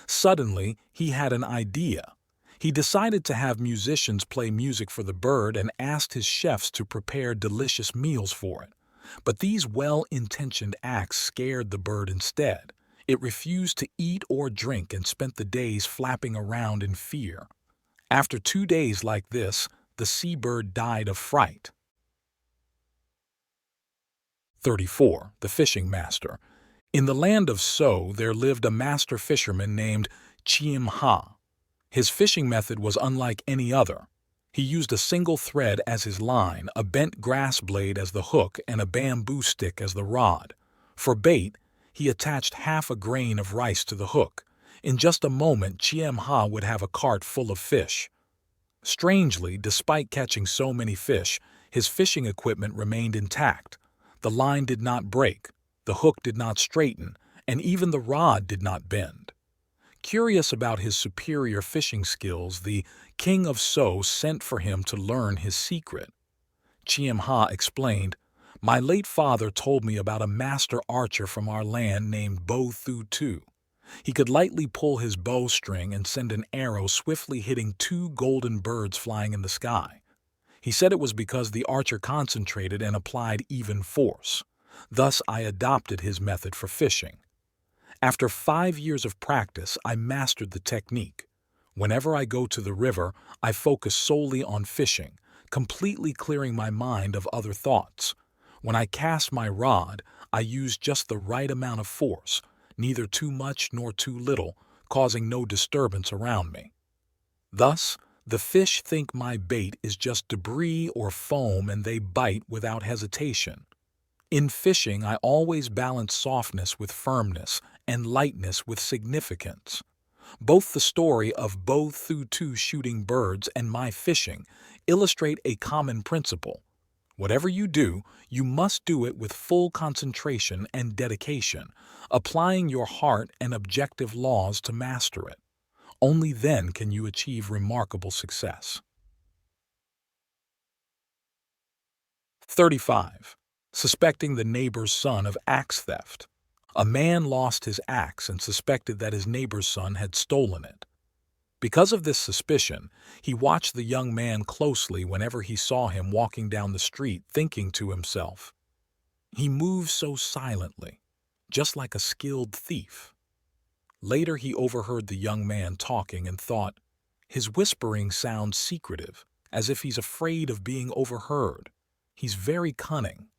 Suddenly, he had an idea. He decided to have musicians play music for the bird and asked his chefs to prepare delicious meals for it. But these well-intentioned acts scared the bird instead. It refused to eat or drink and spent the days flapping around in fear. After 2 days like this, the seabird died of fright. 34. The Fishing Master. In the land of So, there lived a master fisherman named Chiem Ha. His fishing method was unlike any other. He used a single thread as his line, a bent grass blade as the hook, and a bamboo stick as the rod. For bait, he attached half a grain of rice to the hook. In just a moment, Chiem Ha would have a cart full of fish. Strangely, despite catching so many fish, his fishing equipment remained intact. The line did not break, the hook did not straighten, and even the rod did not bend. Curious about his superior fishing skills, the king of So sent for him to learn his secret. Chiem Ha explained, "My late father told me about a master archer from our land named Bo Thu Tu. He could lightly pull his bowstring and send an arrow swiftly hitting 2 golden birds flying in the sky. He said it was because the archer concentrated and applied even force. Thus I adopted his method for fishing. After 5 years of practice, I mastered the technique. Whenever I go to the river, I focus solely on fishing, completely clearing my mind of other thoughts. When I cast my rod, I use just the right amount of force, neither too much nor too little, causing no disturbance around me. Thus, the fish think my bait is just debris or foam and they bite without hesitation. In fishing, I always balance softness with firmness and lightness with significance. Both the story of Bo Thu Tu shooting birds and my fishing illustrate a common principle. Whatever you do, you must do it with full concentration and dedication, applying your heart and objective laws to master it. Only then can you achieve remarkable success. 35. Suspecting the neighbor's son of axe theft. A man lost his axe and suspected that his neighbor's son had stolen it. Because of this suspicion, he watched the young man closely whenever he saw him walking down the street, thinking to himself, "He moves so silently, just like a skilled thief." Later he overheard the young man talking and thought, "His whispering sounds secretive, as if he's afraid of being overheard. He's very cunning."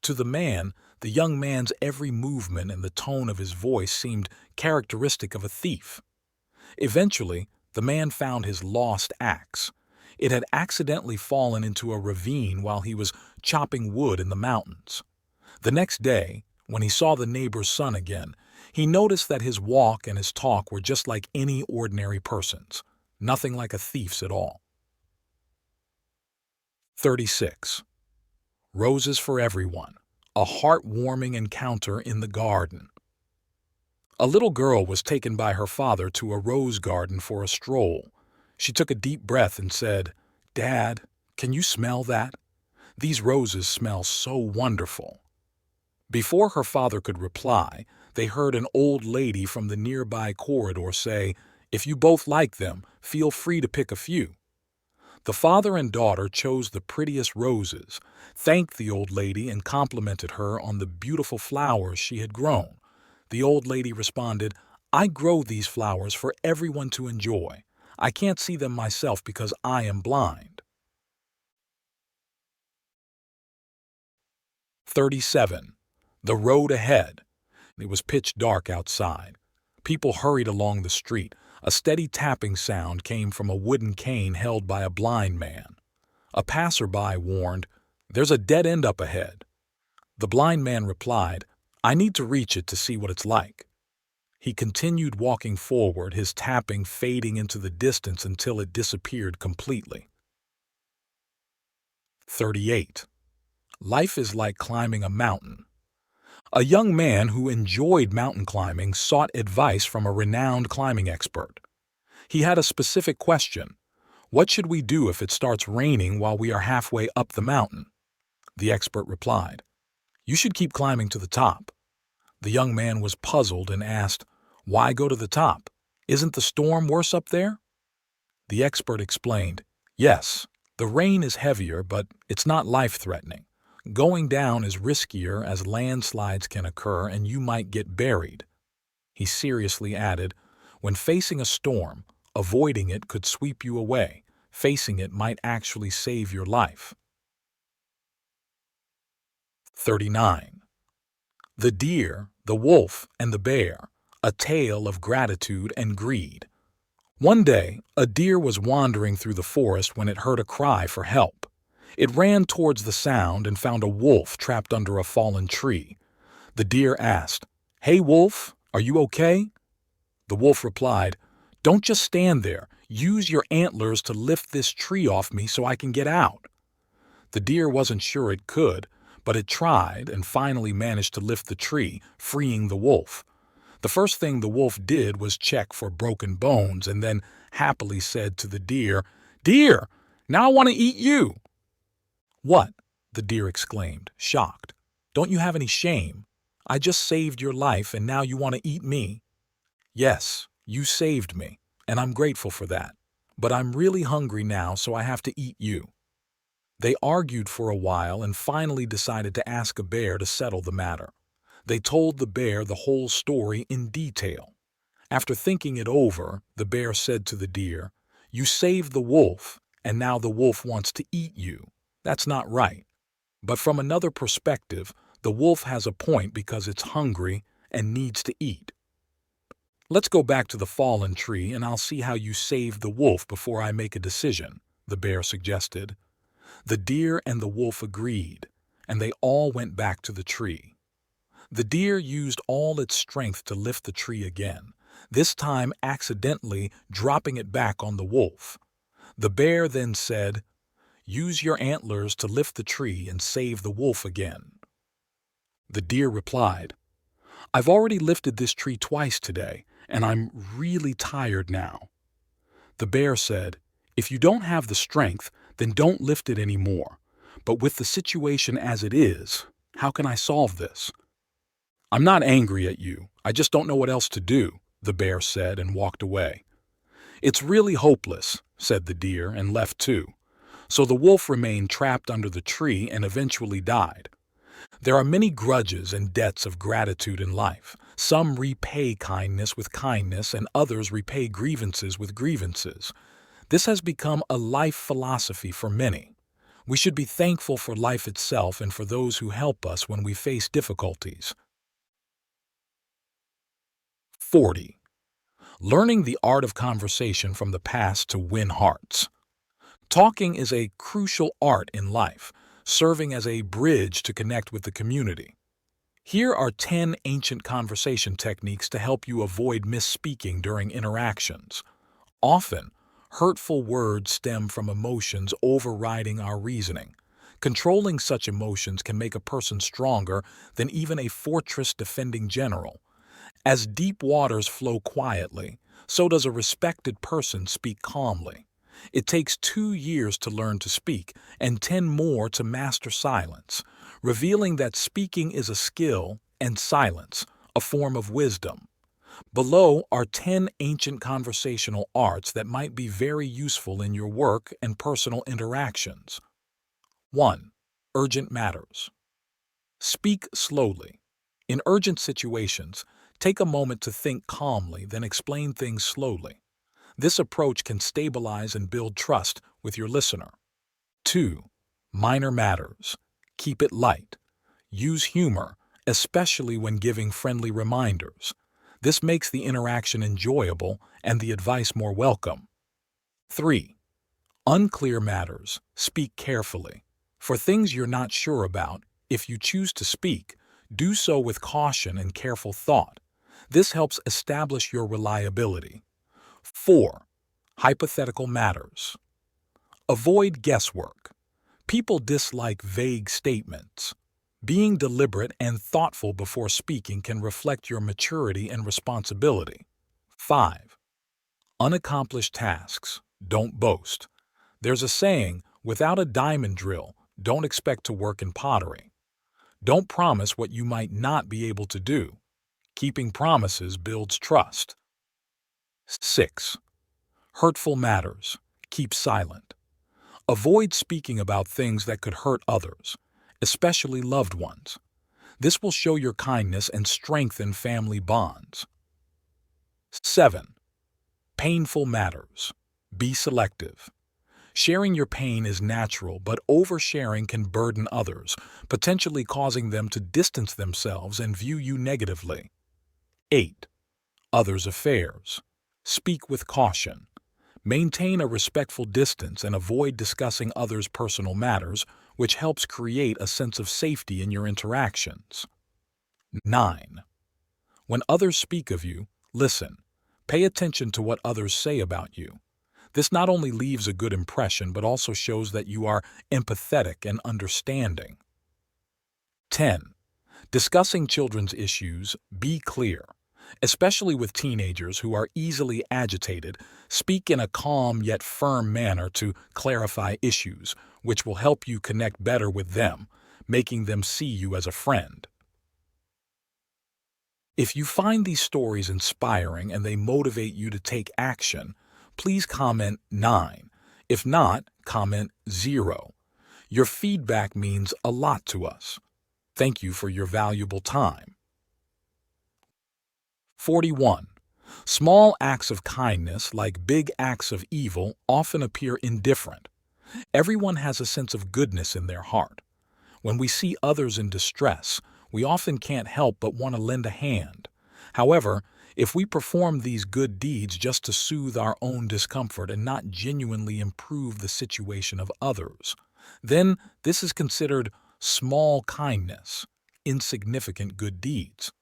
To the man, the young man's every movement and the tone of his voice seemed characteristic of a thief. Eventually, the man found his lost axe. It had accidentally fallen into a ravine while he was chopping wood in the mountains. The next day, when he saw the neighbor's son again, he noticed that his walk and his talk were just like any ordinary person's, nothing like a thief's at all. 36. Roses for Everyone. A heartwarming encounter in the garden. A little girl was taken by her father to a rose garden for a stroll. She took a deep breath and said, "Dad, can you smell that? These roses smell so wonderful." Before her father could reply, they heard an old lady from the nearby corridor say, "If you both like them, feel free to pick a few." The father and daughter chose the prettiest roses, thanked the old lady and complimented her on the beautiful flowers she had grown. The old lady responded, "I grow these flowers for everyone to enjoy. I can't see them myself because I am blind." 37. The Road Ahead. It was pitch dark outside. People hurried along the street. A steady tapping sound came from a wooden cane held by a blind man. A passerby warned, "There's a dead end up ahead." The blind man replied, "I need to reach it to see what it's like." He continued walking forward, his tapping fading into the distance until it disappeared completely. 38. Life is like climbing a mountain. A young man who enjoyed mountain climbing sought advice from a renowned climbing expert. He had a specific question: "What should we do if it starts raining while we are halfway up the mountain?" The expert replied, "You should keep climbing to the top." The young man was puzzled and asked, Why go to the top? Isn't the storm worse up there? The expert explained, yes, the rain is heavier, but it's not life-threatening. Going down is riskier as landslides can occur and you might get buried. He seriously added, when facing a storm, avoiding it could sweep you away. Facing it might actually save your life. 39. The Deer, the Wolf, and the Bear, a tale of gratitude and greed. One day, a deer was wandering through the forest when it heard a cry for help. It ran towards the sound and found a wolf trapped under a fallen tree. The deer asked, "Hey, wolf, are you okay?" The wolf replied, "Don't just stand there. Use your antlers to lift this tree off me so I can get out." The deer wasn't sure it could, but it tried and finally managed to lift the tree, freeing the wolf. The first thing the wolf did was check for broken bones and then happily said to the deer, "Deer, now I want to eat you." "What?" the deer exclaimed, shocked. "Don't you have any shame? I just saved your life and now you want to eat me?" "Yes, you saved me, and I'm grateful for that. But I'm really hungry now, so I have to eat you." They argued for a while and finally decided to ask a bear to settle the matter. They told the bear the whole story in detail. After thinking it over, the bear said to the deer, "You saved the wolf, and now the wolf wants to eat you. That's not right. But from another perspective, the wolf has a point because it's hungry and needs to eat. Let's go back to the fallen tree and I'll see how you saved the wolf before I make a decision," the bear suggested. The deer and the wolf agreed, and they all went back to the tree. The deer used all its strength to lift the tree again, this time accidentally dropping it back on the wolf. The bear then said, "Use your antlers to lift the tree and save the wolf again." The deer replied, "I've already lifted this tree twice today, and I'm really tired now." The bear said, "If you don't have the strength, then don't lift it anymore. But with the situation as it is, how can I solve this?" "I'm not angry at you, I just don't know what else to do," the bear said and walked away. "It's really hopeless," said the deer and left too. So the wolf remained trapped under the tree and eventually died. There are many grudges and debts of gratitude in life. Some repay kindness with kindness and others repay grievances with grievances. This has become a life philosophy for many. We should be thankful for life itself and for those who help us when we face difficulties. 40. Learning the art of conversation from the past to win hearts. Talking is a crucial art in life, serving as a bridge to connect with the community. Here are 10 ancient conversation techniques to help you avoid misspeaking during interactions. Often, hurtful words stem from emotions overriding our reasoning. Controlling such emotions can make a person stronger than even a fortress-defending general. As deep waters flow quietly, so does a respected person speak calmly. It takes 2 years to learn to speak and 10 more to master silence, revealing that speaking is a skill and silence, a form of wisdom. Below are 10 ancient conversational arts that might be very useful in your work and personal interactions. 1. Urgent matters. Speak slowly. In urgent situations, take a moment to think calmly, then explain things slowly. This approach can stabilize and build trust with your listener. 2. Minor matters. Keep it light. Use humor, especially when giving friendly reminders. This makes the interaction enjoyable and the advice more welcome. 3. Unclear matters. Speak carefully. For things you're not sure about, if you choose to speak, do so with caution and careful thought. This helps establish your reliability. 4. Hypothetical matters. Avoid guesswork. People dislike vague statements. Being deliberate and thoughtful before speaking can reflect your maturity and responsibility. 5. Unaccomplished tasks. Don't boast. There's a saying, without a diamond drill, don't expect to work in pottery. Don't promise what you might not be able to do. Keeping promises builds trust. 6. Hurtful matters. Keep silent. Avoid speaking about things that could hurt others, especially loved ones. This will show your kindness and strengthen family bonds. 7. Painful matters. Be selective. Sharing your pain is natural, but oversharing can burden others, potentially causing them to distance themselves and view you negatively. 8. Others' affairs. Speak with caution. Maintain a respectful distance and avoid discussing others' personal matters, which helps create a sense of safety in your interactions. 9. When others speak of you, listen. Pay attention to what others say about you. This not only leaves a good impression, but also shows that you are empathetic and understanding. 10. Discussing children's issues, be clear. Especially with teenagers who are easily agitated, speak in a calm yet firm manner to clarify issues, which will help you connect better with them, making them see you as a friend. If you find these stories inspiring and they motivate you to take action, please comment 9. If not, comment 0. Your feedback means a lot to us. Thank you for your valuable time. 41. Small acts of kindness, like big acts of evil, often appear indifferent. Everyone has a sense of goodness in their heart. When we see others in distress, we often can't help but want to lend a hand. However, if we perform these good deeds just to soothe our own discomfort and not genuinely improve the situation of others, then this is considered small kindness, insignificant good deeds.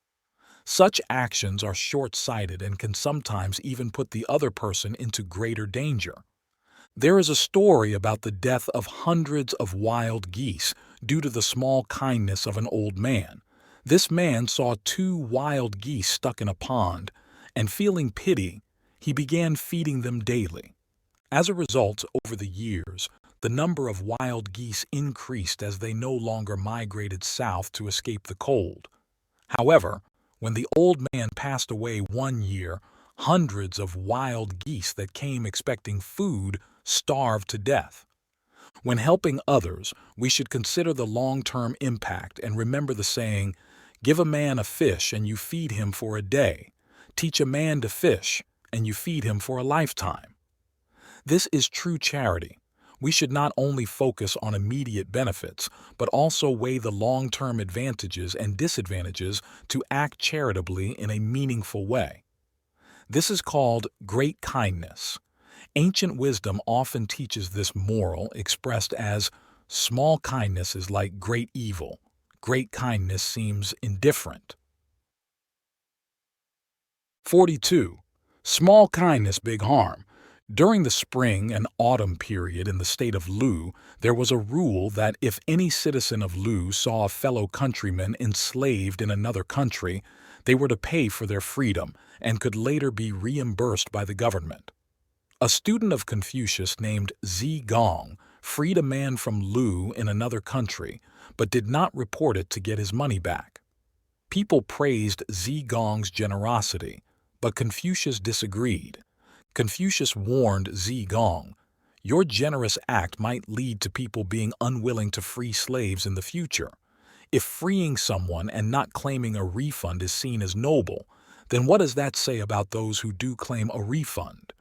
Such actions are short-sighted and can sometimes even put the other person into greater danger. There is a story about the death of hundreds of wild geese due to the small kindness of an old man. This man saw 2 wild geese stuck in a pond, and feeling pity, he began feeding them daily. As a result, over the years, the number of wild geese increased as they no longer migrated south to escape the cold. However, when the old man passed away one year, hundreds of wild geese that came expecting food starved to death. When helping others, we should consider the long-term impact and remember the saying, "Give a man a fish and you feed him for a day. Teach a man to fish and you feed him for a lifetime." This is true charity. We should not only focus on immediate benefits, but also weigh the long-term advantages and disadvantages to act charitably in a meaningful way. This is called great kindness. Ancient wisdom often teaches this moral, expressed as, small kindness is like great evil. Great kindness seems indifferent. 42. Small kindness, big harm. During the spring and autumn period in the state of Lu, there was a rule that if any citizen of Lu saw a fellow countryman enslaved in another country, they were to pay for their freedom and could later be reimbursed by the government. A student of Confucius named Zhi freed a man from Lu in another country, but did not report it to get his money back. People praised Zhi's generosity, but Confucius disagreed. Confucius warned Zhi, "Your generous act might lead to people being unwilling to free slaves in the future. If freeing someone and not claiming a refund is seen as noble, then what does that say about those who do claim a refund?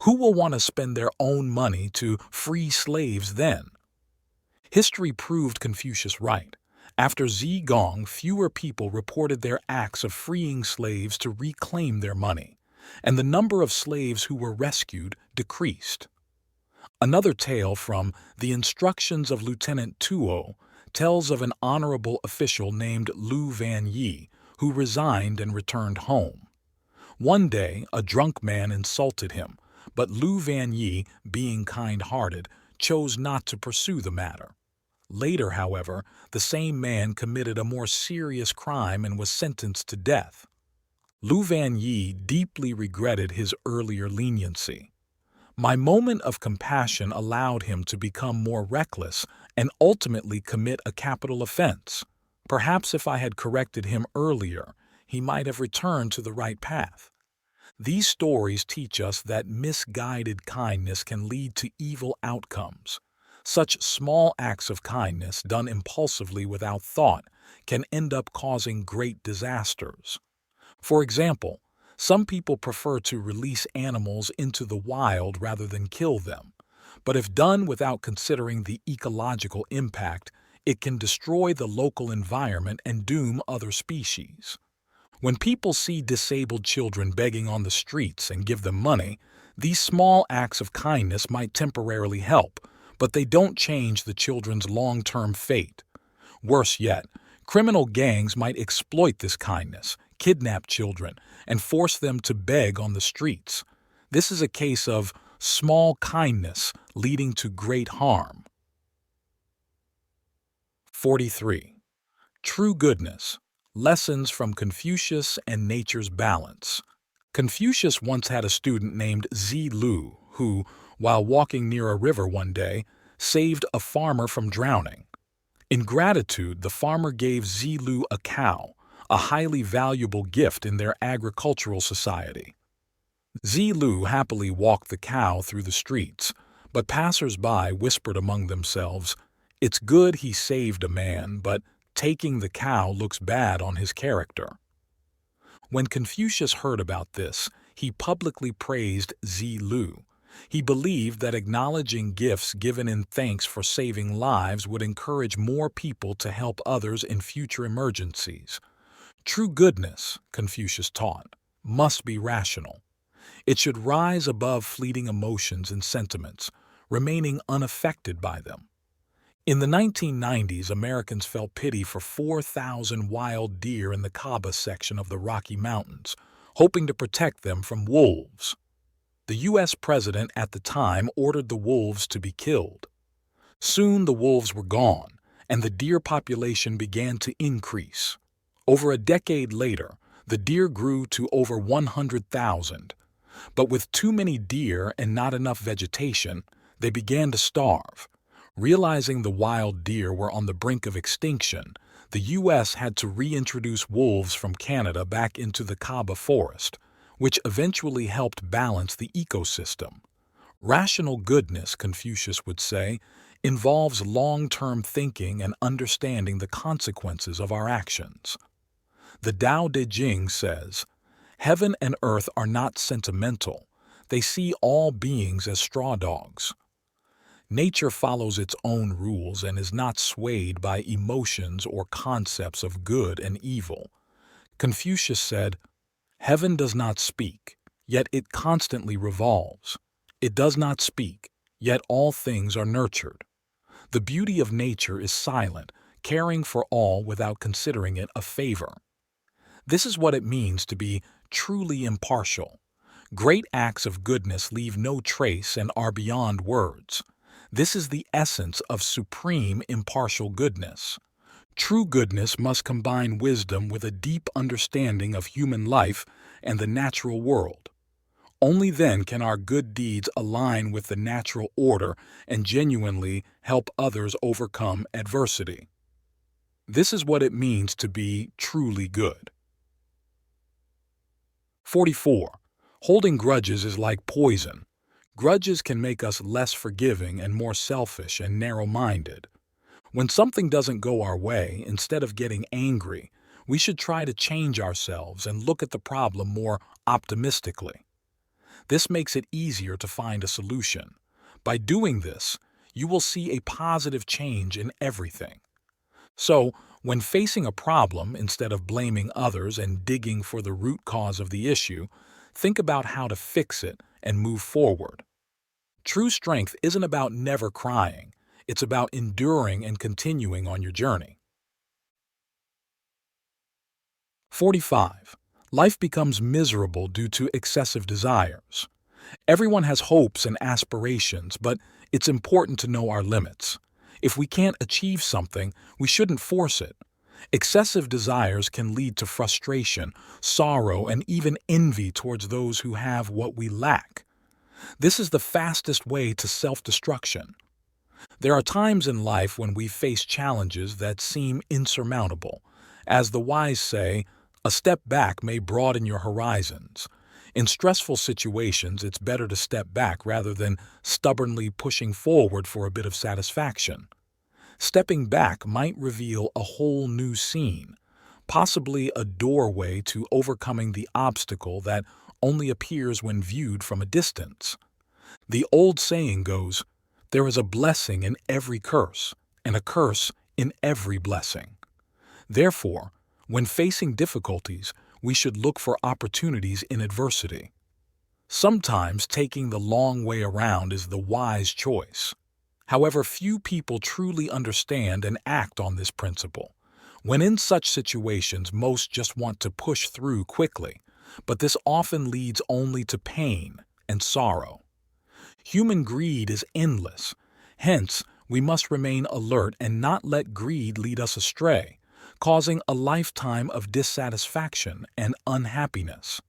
Who will want to spend their own money to free slaves then?" History proved Confucius right. After Zhi, fewer people reported their acts of freeing slaves to reclaim their money, and the number of slaves who were rescued decreased. Another tale from The Instructions of Lieutenant Tuo tells of an honorable official named Lu Vanyi who resigned and returned home. One day, a drunk man insulted him, but Lu Vanyi, being kind-hearted, chose not to pursue the matter. Later, however, the same man committed a more serious crime and was sentenced to death. Lu Vanyi deeply regretted his earlier leniency. "My moment of compassion allowed him to become more reckless and ultimately commit a capital offense. Perhaps if I had corrected him earlier, he might have returned to the right path. These stories teach us that misguided kindness can lead to evil outcomes. Such small acts of kindness done impulsively without thought can end up causing great disasters. For example, some people prefer to release animals into the wild rather than kill them, but if done without considering the ecological impact, it can destroy the local environment and doom other species. When people see disabled children begging on the streets and give them money, these small acts of kindness might temporarily help, but they don't change the children's long-term fate. Worse yet, criminal gangs might exploit this kindness, kidnap children, and force them to beg on the streets. This is a case of small kindness leading to great harm. 43. True goodness. Lessons from Confucius and Nature's Balance. Confucius once had a student named Zi Lu who, while walking near a river one day, saved a farmer from drowning. In gratitude, the farmer gave Zi Lu a cow, a highly valuable gift in their agricultural society. Zi Lu happily walked the cow through the streets, but passers-by whispered among themselves, "It's good he saved a man, but taking the cow looks bad on his character." When Confucius heard about this, he publicly praised Zi Lu. He believed that acknowledging gifts given in thanks for saving lives would encourage more people to help others in future emergencies. True goodness, Confucius taught, must be rational. It should rise above fleeting emotions and sentiments, remaining unaffected by them. In the 1990s, Americans felt pity for 4,000 wild deer in the Kaaba section of the Rocky Mountains, hoping to protect them from wolves. The U.S. president at the time ordered the wolves to be killed. Soon the wolves were gone, and the deer population began to increase. Over a decade later, the deer grew to over 100,000. But with too many deer and not enough vegetation, they began to starve. Realizing the wild deer were on the brink of extinction, the U.S. had to reintroduce wolves from Canada back into the Kaaba forest, which eventually helped balance the ecosystem. Rational goodness, Confucius would say, involves long-term thinking and understanding the consequences of our actions. The Tao Te Ching says, "Heaven and earth are not sentimental. They see all beings as straw dogs." Nature follows its own rules and is not swayed by emotions or concepts of good and evil. Confucius said, "Heaven does not speak, yet it constantly revolves. It does not speak, yet all things are nurtured. The beauty of nature is silent, caring for all without considering it a favor." This is what it means to be truly impartial. Great acts of goodness leave no trace and are beyond words. This is the essence of supreme impartial goodness. True goodness must combine wisdom with a deep understanding of human life and the natural world. Only then can our good deeds align with the natural order and genuinely help others overcome adversity. This is what it means to be truly good. 44. Holding grudges is like poison. Grudges can make us less forgiving and more selfish and narrow-minded. When something doesn't go our way, instead of getting angry, we should try to change ourselves and look at the problem more optimistically. This makes it easier to find a solution. By doing this, you will see a positive change in everything. So, when facing a problem, instead of blaming others and digging for the root cause of the issue, think about how to fix it and move forward. True strength isn't about never crying. It's about enduring and continuing on your journey. 45. Life becomes miserable due to excessive desires. Everyone has hopes and aspirations, but it's important to know our limits. If we can't achieve something, we shouldn't force it. Excessive desires can lead to frustration, sorrow, and even envy towards those who have what we lack. This is the fastest way to self-destruction. There are times in life when we face challenges that seem insurmountable. As the wise say, A step back may broaden your horizons. In stressful situations, it's better to step back rather than stubbornly pushing forward for a bit of satisfaction. Stepping back might reveal a whole new scene, possibly a doorway to overcoming the obstacle that only appears when viewed from a distance. The old saying goes, "There is a blessing in every curse, and a curse in every blessing." Therefore, when facing difficulties, we should look for opportunities in adversity. Sometimes taking the long way around is the wise choice. However, few people truly understand and act on this principle. When in such situations, most just want to push through quickly, but this often leads only to pain and sorrow. Human greed is endless. Hence, we must remain alert and not let greed lead us astray, causing a lifetime of dissatisfaction and unhappiness.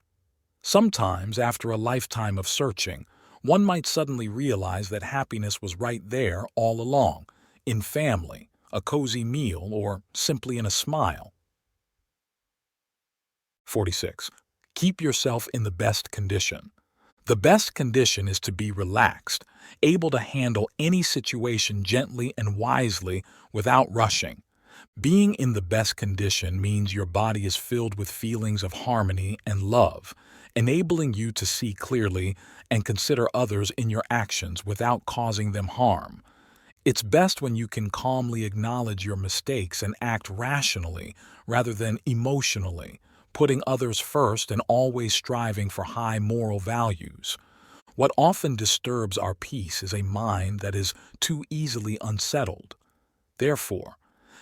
Sometimes, after a lifetime of searching, one might suddenly realize that happiness was right there all along, in family, a cozy meal, or simply in a smile. 46. Keep yourself in the best condition. The best condition is to be relaxed, able to handle any situation gently and wisely without rushing. Being in the best condition means your body is filled with feelings of harmony and love, enabling you to see clearly and consider others in your actions without causing them harm. It's best when you can calmly acknowledge your mistakes and act rationally rather than emotionally, putting others first and always striving for high moral values. What often disturbs our peace is a mind that is too easily unsettled. Therefore,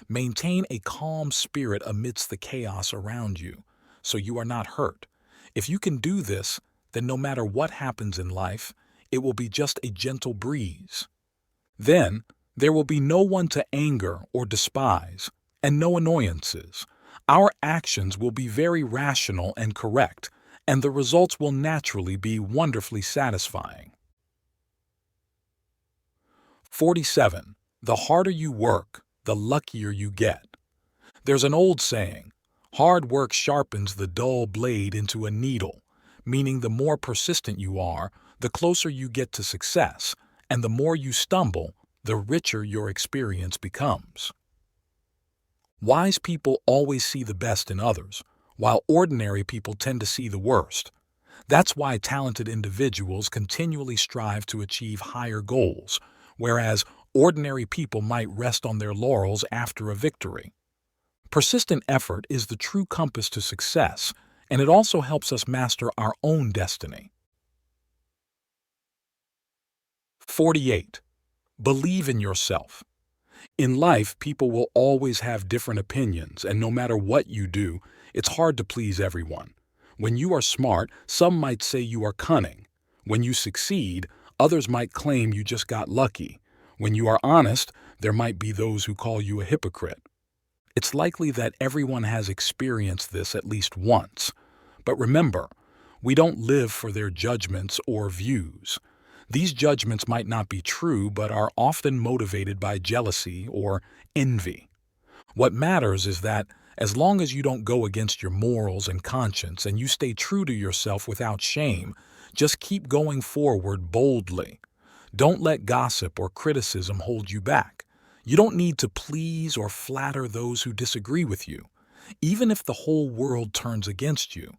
maintain a calm spirit amidst the chaos around you, so you are not hurt. If you can do this, then no matter what happens in life, it will be just a gentle breeze. Then, there will be no one to anger or despise, and no annoyances. Our actions will be very rational and correct, and the results will naturally be wonderfully satisfying. 47. The harder you work, the luckier you get. There's an old saying, hard work sharpens the dull blade into a needle, meaning the more persistent you are, the closer you get to success, and the more you stumble, the richer your experience becomes. Wise people always see the best in others, while ordinary people tend to see the worst. That's why talented individuals continually strive to achieve higher goals, whereas ordinary people might rest on their laurels after a victory. Persistent effort is the true compass to success, and it also helps us master our own destiny. 48. Believe in yourself. In life, people will always have different opinions, and no matter what you do, it's hard to please everyone. When you are smart, some might say you are cunning. When you succeed, others might claim you just got lucky. When you are honest, there might be those who call you a hypocrite. It's likely that everyone has experienced this at least once. But remember, we don't live for their judgments or views. These judgments might not be true, but are often motivated by jealousy or envy. What matters is that as long as you don't go against your morals and conscience and you stay true to yourself without shame, just keep going forward boldly. Don't let gossip or criticism hold you back. You don't need to please or flatter those who disagree with you, even if the whole world turns against you.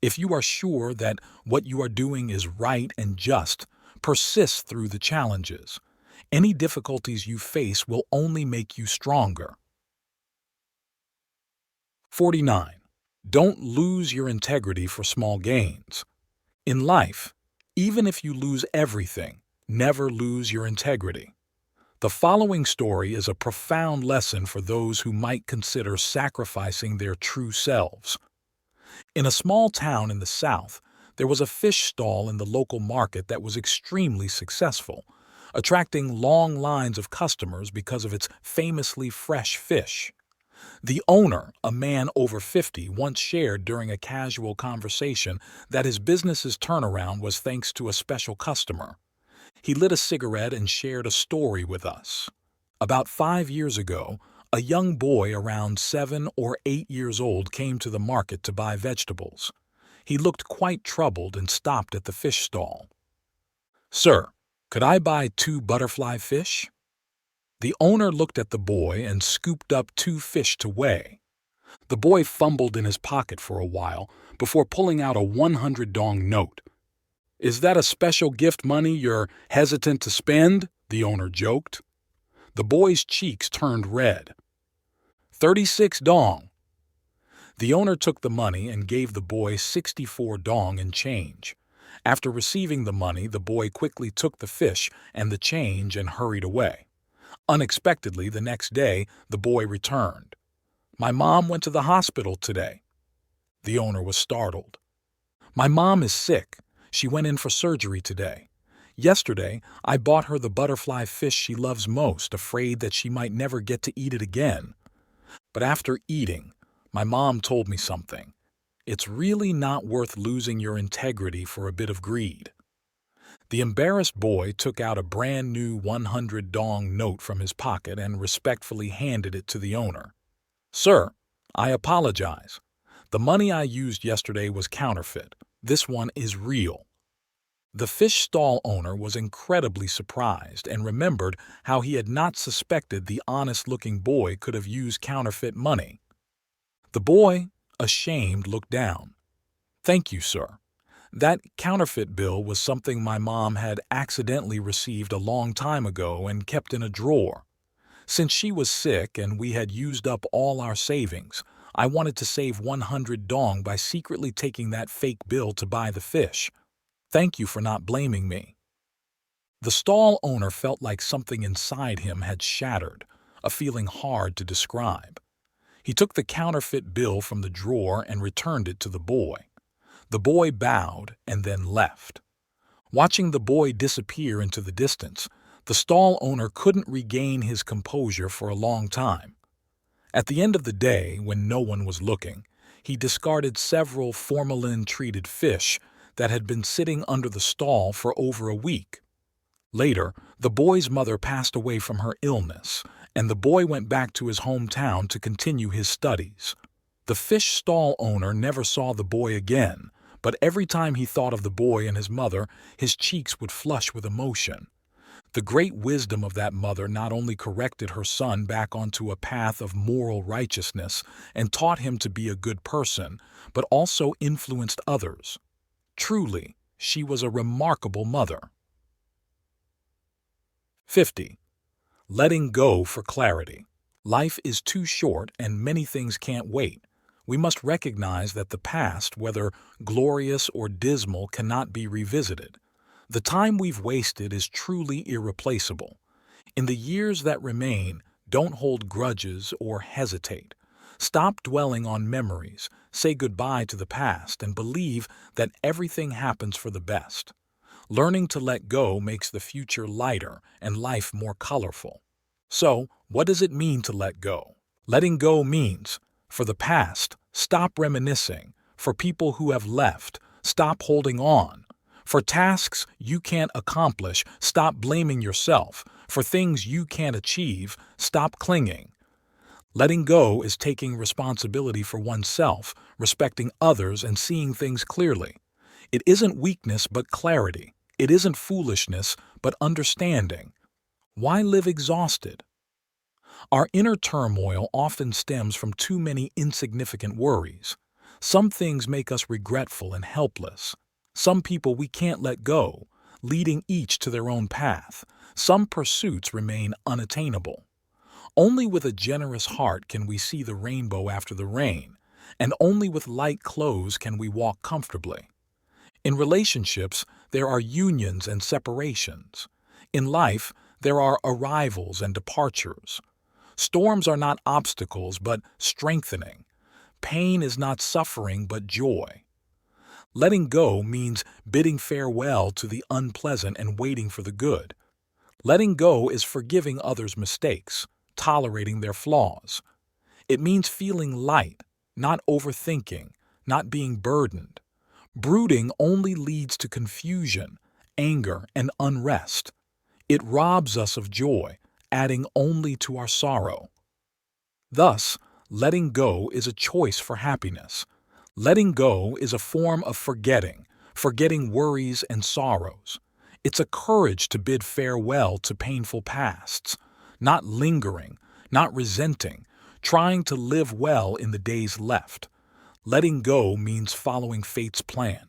If you are sure that what you are doing is right and just, persist through the challenges. Any difficulties you face will only make you stronger. 49. Don't lose your integrity for small gains. In life, even if you lose everything, never lose your integrity. The following story is a profound lesson for those who might consider sacrificing their true selves. In a small town in the South, there was a fish stall in the local market that was extremely successful, attracting long lines of customers because of its famously fresh fish. The owner, a man over 50, once shared during a casual conversation that his business's turnaround was thanks to a special customer. He lit a cigarette and shared a story with us. About 5 years ago, A young boy around 7 or 8 years old came to the market to buy vegetables. He looked quite troubled and stopped at the fish stall. "Sir, could I buy 2 butterfly fish?" The owner looked at the boy and scooped up 2 fish to weigh. The boy fumbled in his pocket for a while before pulling out a 100 dong note. "Is that a special gift money you're hesitant to spend?" the owner joked. The boy's cheeks turned red. 36 dong. The owner took the money and gave the boy 64 dong in change. After receiving the money, the boy quickly took the fish and the change and hurried away. Unexpectedly, the next day, the boy returned. "My mom went to the hospital today." The owner was startled. "My mom is sick. She went in for surgery today. Yesterday, I bought her the butterfly fish she loves most, afraid that she might never get to eat it again. But after eating, my mom told me something. It's really not worth losing your integrity for a bit of greed." The embarrassed boy took out a brand new 100 dong note from his pocket and respectfully handed it to the owner. "Sir, I apologize. The money I used yesterday was counterfeit. This one is real." The fish stall owner was incredibly surprised and remembered how he had not suspected the honest-looking boy could have used counterfeit money. The boy, ashamed, looked down. "Thank you, sir. That counterfeit bill was something my mom had accidentally received a long time ago and kept in a drawer. Since she was sick and we had used up all our savings, I wanted to save 100 dong by secretly taking that fake bill to buy the fish. Thank you for not blaming me." The stall owner felt like something inside him had shattered, a feeling hard to describe. He took the counterfeit bill from the drawer and returned it to the boy. The boy bowed and then left. Watching the boy disappear into the distance, the stall owner couldn't regain his composure for a long time. At the end of the day, when no one was looking, he discarded several formalin-treated fish that had been sitting under the stall for over a week. Later, the boy's mother passed away from her illness, and the boy went back to his hometown to continue his studies. The fish stall owner never saw the boy again, but every time he thought of the boy and his mother, his cheeks would flush with emotion. The great wisdom of that mother not only corrected her son back onto a path of moral righteousness and taught him to be a good person, but also influenced others. Truly, she was a remarkable mother. 50. Letting go for clarity. Life is too short and many things can't wait. We must recognize that the past, whether glorious or dismal, cannot be revisited. The time we've wasted is truly irreplaceable. In the years that remain, don't hold grudges or hesitate. Stop dwelling on memories, say goodbye to the past, and believe that everything happens for the best. Learning to let go makes the future lighter and life more colorful. So, what does it mean to let go? Letting go means, for the past, stop reminiscing. For people who have left, stop holding on. For tasks you can't accomplish, stop blaming yourself. For things you can't achieve, stop clinging. Letting go is taking responsibility for oneself, respecting others, and seeing things clearly. It isn't weakness but clarity. It isn't foolishness but understanding. Why live exhausted? Our inner turmoil often stems from too many insignificant worries. Some things make us regretful and helpless. Some people we can't let go, leading each to their own path. Some pursuits remain unattainable. Only with a generous heart can we see the rainbow after the rain, and only with light clothes can we walk comfortably. In relationships, there are unions and separations. In life, there are arrivals and departures. Storms are not obstacles but strengthening. Pain is not suffering but joy. Letting go means bidding farewell to the unpleasant and waiting for the good. Letting go is forgiving others' mistakes, tolerating their flaws. It means feeling light, not overthinking, not being burdened. Brooding only leads to confusion, anger, and unrest. It robs us of joy, adding only to our sorrow. Thus, letting go is a choice for happiness. Letting go is a form of forgetting worries and sorrows. It's a courage to bid farewell to painful pasts, not lingering, not resenting, trying to live well in the days left. Letting go means following fate's plan,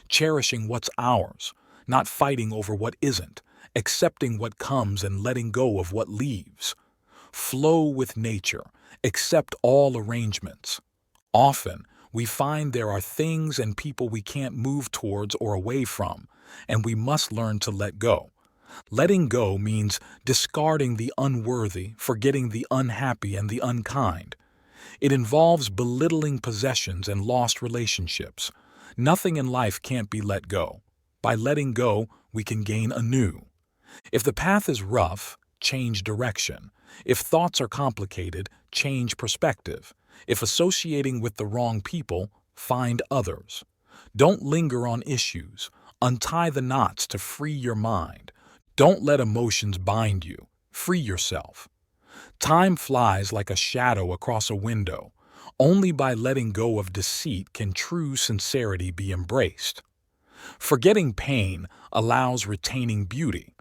cherishing what's ours, not fighting over what isn't, accepting what comes and letting go of what leaves. Flow with nature, accept all arrangements. Often, we find there are things and people we can't move towards or away from, and we must learn to let go. Letting go means discarding the unworthy, forgetting the unhappy and the unkind. It involves belittling possessions and lost relationships. Nothing in life can't be let go. By letting go, we can gain anew. If the path is rough, change direction. If thoughts are complicated, change perspective. If associating with the wrong people, find others. Don't linger on issues. Untie the knots to free your mind. Don't let emotions bind you. Free yourself. Time flies like a shadow across a window. Only by letting go of deceit can true sincerity be embraced. Forgetting pain allows retaining beauty.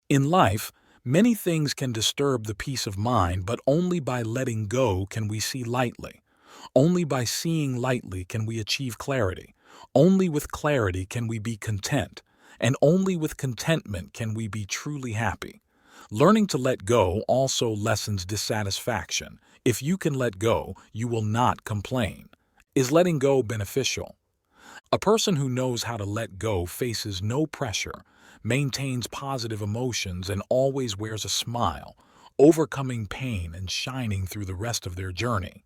In life, many things can disturb the peace of mind, but only by letting go can we see lightly. Only by seeing lightly can we achieve clarity. Only with clarity can we be content, and only with contentment can we be truly happy. Learning to let go also lessens dissatisfaction. If you can let go, you will not complain. Is letting go beneficial? A person who knows how to let go faces no pressure, maintains positive emotions, and always wears a smile, overcoming pain and shining through the rest of their journey.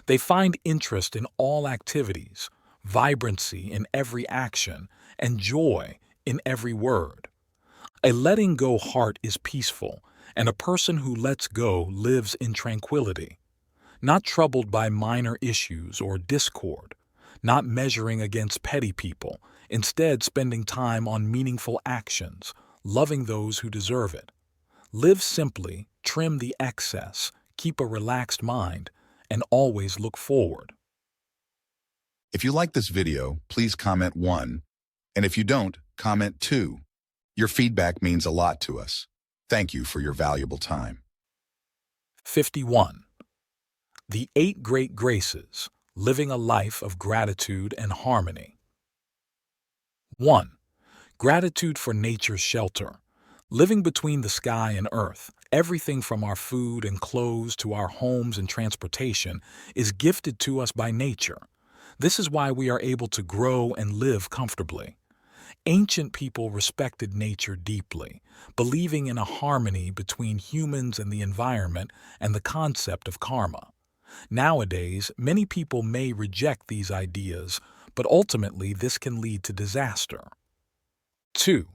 They find interest in all activities, vibrancy in every action, and joy in every word. A letting go heart is peaceful, and a person who lets go lives in tranquility, not troubled by minor issues or discord, not measuring against petty people, instead spending time on meaningful actions, loving those who deserve it. Live simply, trim the excess, keep a relaxed mind, and always look forward.
If you like this video, please comment 1, and if you don't, comment 2. Your feedback means a lot to us. Thank you for your valuable time.
51. The 8 Great Graces, living a life of gratitude and harmony. 1. Gratitude for nature's shelter. Living between the sky and earth, everything from our food and clothes to our homes and transportation is gifted to us by nature. This is why we are able to grow and live comfortably. Ancient people respected nature deeply, believing in a harmony between humans and the environment and the concept of karma. Nowadays, many people may reject these ideas, but ultimately this can lead to disaster. 2.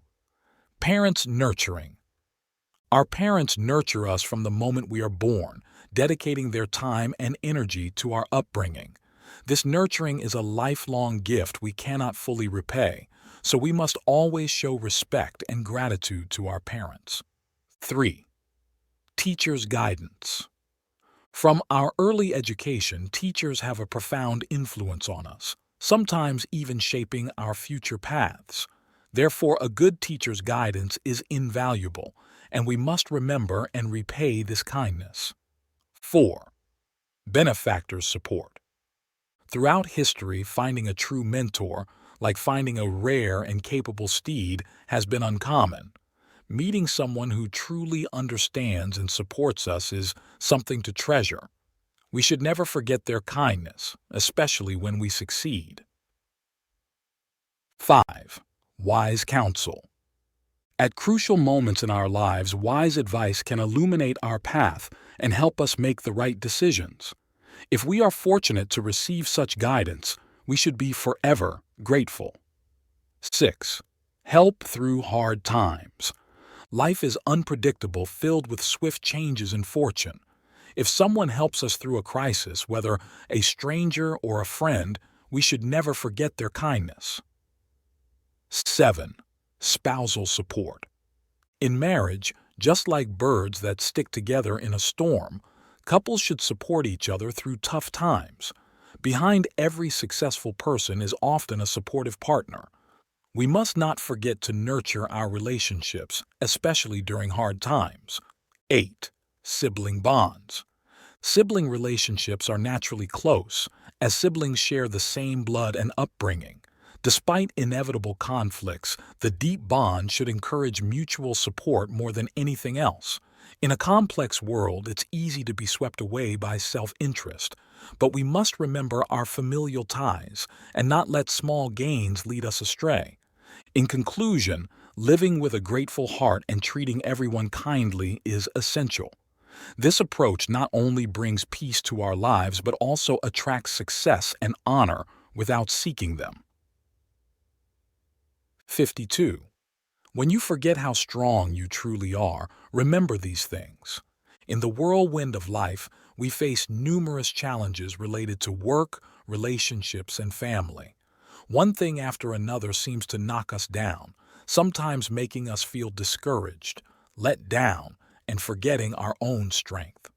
Parents nurturing. Our parents nurture us from the moment we are born, dedicating their time and energy to our upbringing. This nurturing is a lifelong gift we cannot fully repay, so we must always show respect and gratitude to our parents. 3. Teachers' guidance. From our early education, teachers have a profound influence on us, sometimes even shaping our future paths. Therefore, a good teacher's guidance is invaluable, and we must remember and repay this kindness. 4. Benefactors' support. Throughout history, finding a true mentor, like finding a rare and capable steed, has been uncommon. Meeting someone who truly understands and supports us is something to treasure. We should never forget their kindness, especially when we succeed. 5. Wise counsel. At crucial moments in our lives, wise advice can illuminate our path and help us make the right decisions. If we are fortunate to receive such guidance, we should be forever grateful. 6. Help through hard times. Life is unpredictable, filled with swift changes in fortune. If someone helps us through a crisis, whether a stranger or a friend, we should never forget their kindness. 7. Spousal support. In marriage, just like birds that stick together in a storm, Couples should support each other through tough times. Behind every successful person is often a supportive partner. We must not forget to nurture our relationships, especially during hard times. 8. Sibling bonds. Sibling relationships are naturally close, as siblings share the same blood and upbringing. Despite inevitable conflicts, the deep bond should encourage mutual support more than anything else. In a complex world, it's easy to be swept away by self-interest, but we must remember our familial ties and not let small gains lead us astray. In conclusion, living with a grateful heart and treating everyone kindly is essential. This approach not only brings peace to our lives but also attracts success and honor without seeking them. 52. When you forget how strong you truly are, remember these things. In the whirlwind of life, we face numerous challenges related to work, relationships, and family. One thing after another seems to knock us down, sometimes making us feel discouraged, let down, and forgetting our own strength.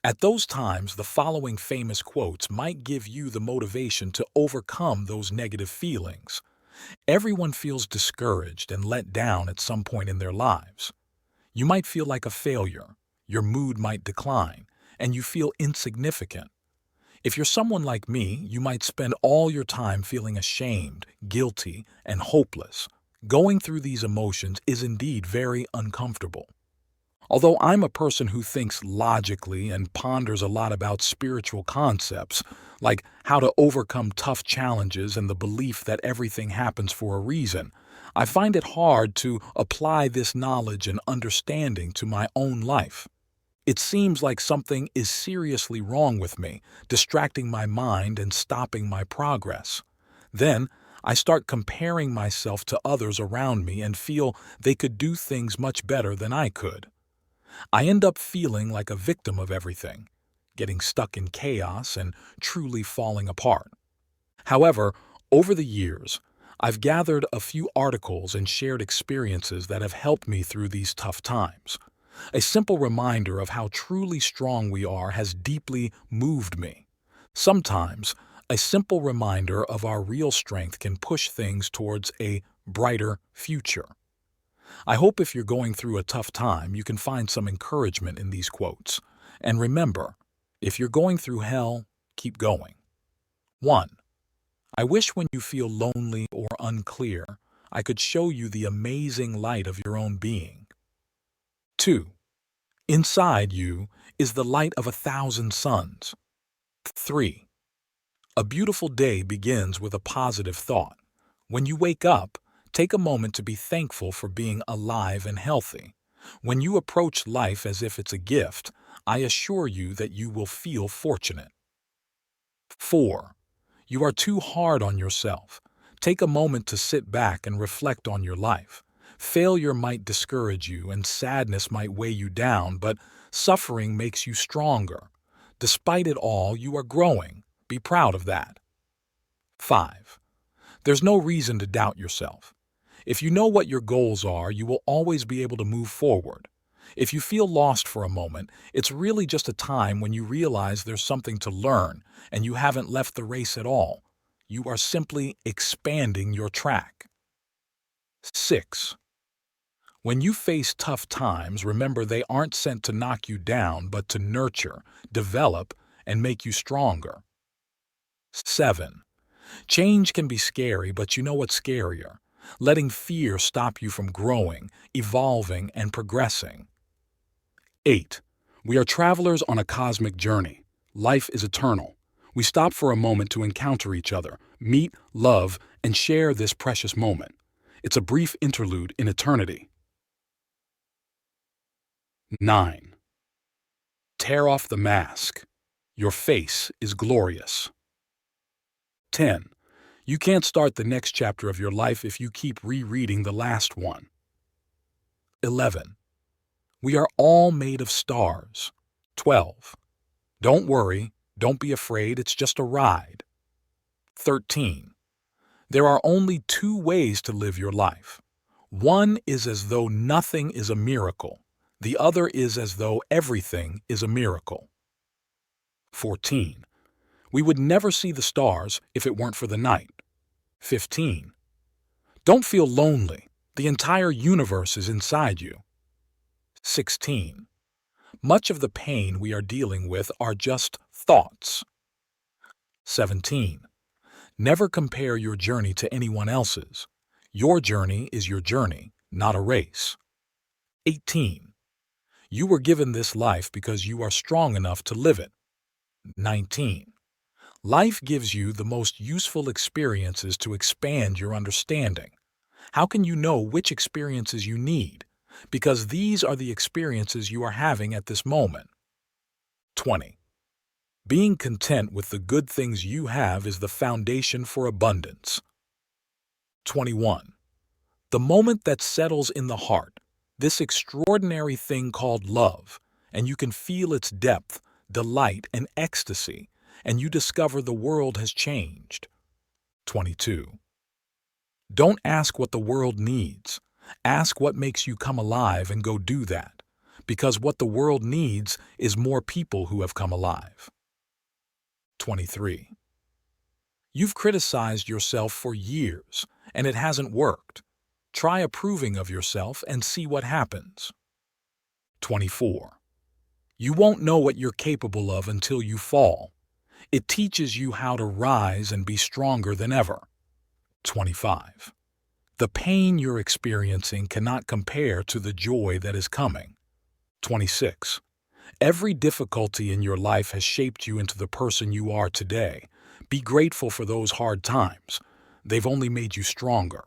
At those times, the following famous quotes might give you the motivation to overcome those negative feelings. Everyone feels discouraged and let down at some point in their lives. You might feel like a failure, your mood might decline, and you feel insignificant. If you're someone like me, you might spend all your time feeling ashamed, guilty, and hopeless. Going through these emotions is indeed very uncomfortable. Although I'm a person who thinks logically and ponders a lot about spiritual concepts, like how to overcome tough challenges and the belief that everything happens for a reason, I find it hard to apply this knowledge and understanding to my own life. It seems like something is seriously wrong with me, distracting my mind and stopping my progress. Then, I start comparing myself to others around me and feel they could do things much better than I could. I end up feeling like a victim of everything, getting stuck in chaos and truly falling apart. However, over the years, I've gathered a few articles and shared experiences that have helped me through these tough times. A simple reminder of how truly strong we are has deeply moved me. Sometimes, a simple reminder of our real strength can push things towards a brighter future. I hope if you're going through a tough time, you can find some encouragement in these quotes. And remember, if you're going through hell, keep going. 1. I wish when you feel lonely or unclear, I could show you the amazing light of your own being. 2. Inside you is the light of 1,000 suns. 3. A beautiful day begins with a positive thought. When you wake up, take a moment to be thankful for being alive and healthy. When you approach life as if it's a gift, I assure you that you will feel fortunate. 4. You are too hard on yourself. Take a moment to sit back and reflect on your life. Failure might discourage you and sadness might weigh you down, but suffering makes you stronger. Despite it all, you are growing. Be proud of that. 5. There's no reason to doubt yourself. If you know what your goals are, you will always be able to move forward. If you feel lost for a moment, it's really just a time when you realize there's something to learn and you haven't left the race at all. You are simply expanding your track. 6. When you face tough times, remember they aren't sent to knock you down, but to nurture, develop, and make you stronger. 7. Change can be scary, but you know what's scarier? Letting fear stop you from growing, evolving, and progressing. 8. We are travelers on a cosmic journey. Life is eternal. We stop for a moment to encounter each other, meet, love, and share this precious moment. It's a brief interlude in eternity. 9. Tear off the mask. Your face is glorious. 10. You can't start the next chapter of your life if you keep rereading the last one. 11. We are all made of stars. 12. Don't worry, don't be afraid, it's just a ride. 13. There are only 2 ways to live your life. One is as though nothing is a miracle. The other is as though everything is a miracle. 14. We would never see the stars if it weren't for the night. 15. Don't feel lonely. The entire universe is inside you. 16. Much of the pain we are dealing with are just thoughts. 17. Never compare your journey to anyone else's. Your journey is your journey, not a race. 18. You were given this life because you are strong enough to live it. 19. Life gives you the most useful experiences to expand your understanding. How can you know which experiences you need? Because these are the experiences you are having at this moment. 20. Being content with the good things you have is the foundation for abundance. 21. The moment that settles in the heart, this extraordinary thing called love, and you can feel its depth, delight, and ecstasy, and you discover the world has changed. 22. Don't ask what the world needs. Ask what makes you come alive and go do that, because what the world needs is more people who have come alive. 23. You've criticized yourself for years, and it hasn't worked. Try approving of yourself and see what happens. 24. You won't know what you're capable of until you fall. It teaches you how to rise and be stronger than ever. 25. The pain you're experiencing cannot compare to the joy that is coming. 26. Every difficulty in your life has shaped you into the person you are today. Be grateful for those hard times. They've only made you stronger.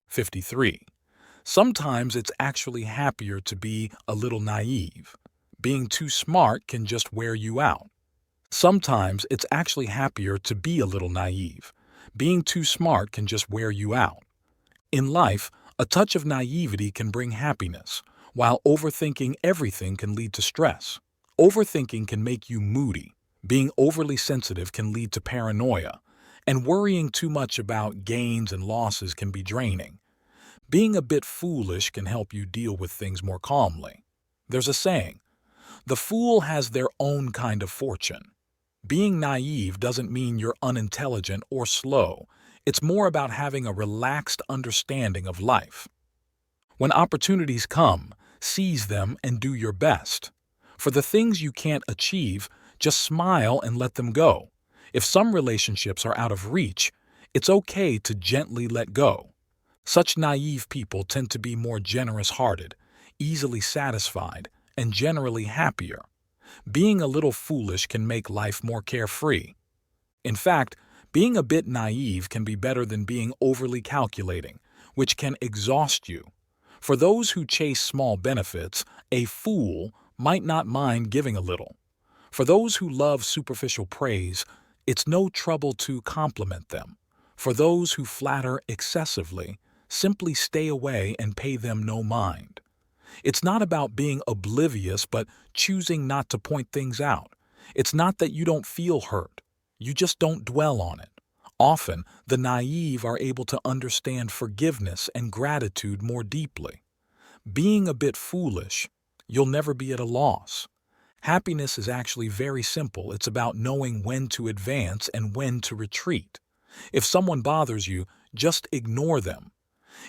53. Sometimes it's actually happier to be a little naive. Being too smart can just wear you out. Sometimes it's actually happier to be a little naive. Being too smart can just wear you out. In life, a touch of naivety can bring happiness, while overthinking everything can lead to stress. Overthinking can make you moody. Being overly sensitive can lead to paranoia. And worrying too much about gains and losses can be draining. Being a bit foolish can help you deal with things more calmly. There's a saying, the fool has their own kind of fortune. Being naive doesn't mean you're unintelligent or slow. It's more about having a relaxed understanding of life. When opportunities come, seize them and do your best. For the things you can't achieve, just smile and let them go. If some relationships are out of reach, it's okay to gently let go. Such naive people tend to be more generous-hearted, easily satisfied, and generally happier. Being a little foolish can make life more carefree. In fact, being a bit naive can be better than being overly calculating, which can exhaust you. For those who chase small benefits, a fool might not mind giving a little. For those who love superficial praise, it's no trouble to compliment them. For those who flatter excessively, simply stay away and pay them no mind. It's not about being oblivious, but choosing not to point things out. It's not that you don't feel hurt. You just don't dwell on it. Often, the naive are able to understand forgiveness and gratitude more deeply. Being a bit foolish, you'll never be at a loss. Happiness is actually very simple. It's about knowing when to advance and when to retreat. If someone bothers you, just ignore them.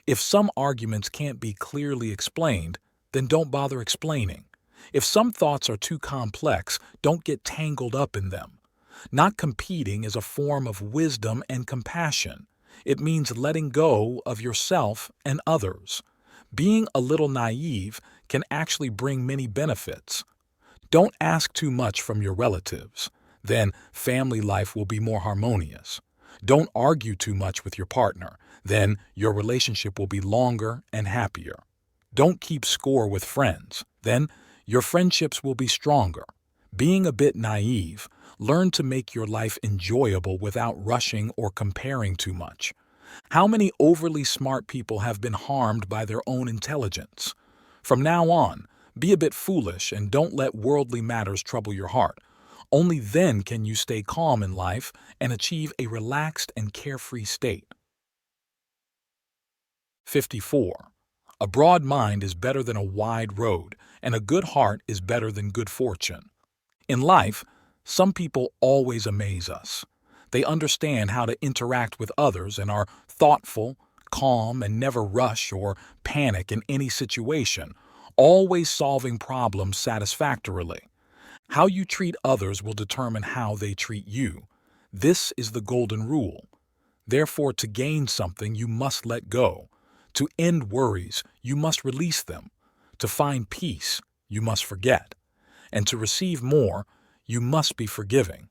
If some arguments can't be clearly explained, then don't bother explaining. If some thoughts are too complex, don't get tangled up in them. Not competing is a form of wisdom and compassion. It means letting go of yourself and others. Being a little naive can actually bring many benefits. Don't ask too much from your relatives. Then family life will be more harmonious. Don't argue too much with your partner. Then your relationship will be longer and happier. Don't keep score with friends. Then your friendships will be stronger. Being a bit naive, learn to make your life enjoyable without rushing or comparing too much. How many overly smart people have been harmed by their own intelligence? From now on, be a bit foolish and don't let worldly matters trouble your heart. Only then can you stay calm in life and achieve a relaxed and carefree state. 54. A broad mind is better than a wide road, and a good heart is better than good fortune. In life, some people always amaze us. They understand how to interact with others and are thoughtful, calm, and never rush or panic in any situation, always solving problems satisfactorily. How you treat others will determine how they treat you. This is the golden rule. Therefore, to gain something, you must let go. To end worries, you must release them. To find peace, you must forget. And to receive more, you must be forgiving.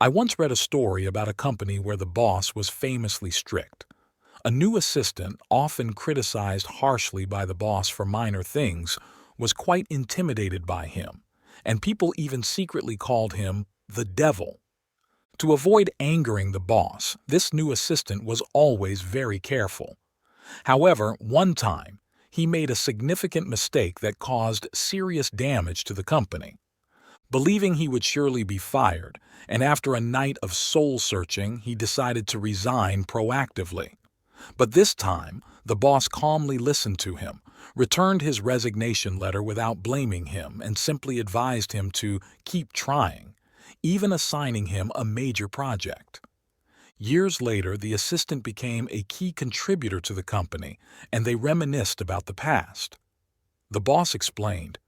I once read a story about a company where the boss was famously strict. A new assistant, often criticized harshly by the boss for minor things, was quite intimidated by him, and people even secretly called him the devil. To avoid angering the boss, this new assistant was always very careful. However, one time, he made a significant mistake that caused serious damage to the company. Believing he would surely be fired, and after a night of soul-searching, he decided to resign proactively. But this time, the boss calmly listened to him, returned his resignation letter without blaming him, and simply advised him to keep trying, even assigning him a major project. Years later, the assistant became a key contributor to the company, and they reminisced about the past. The boss explained,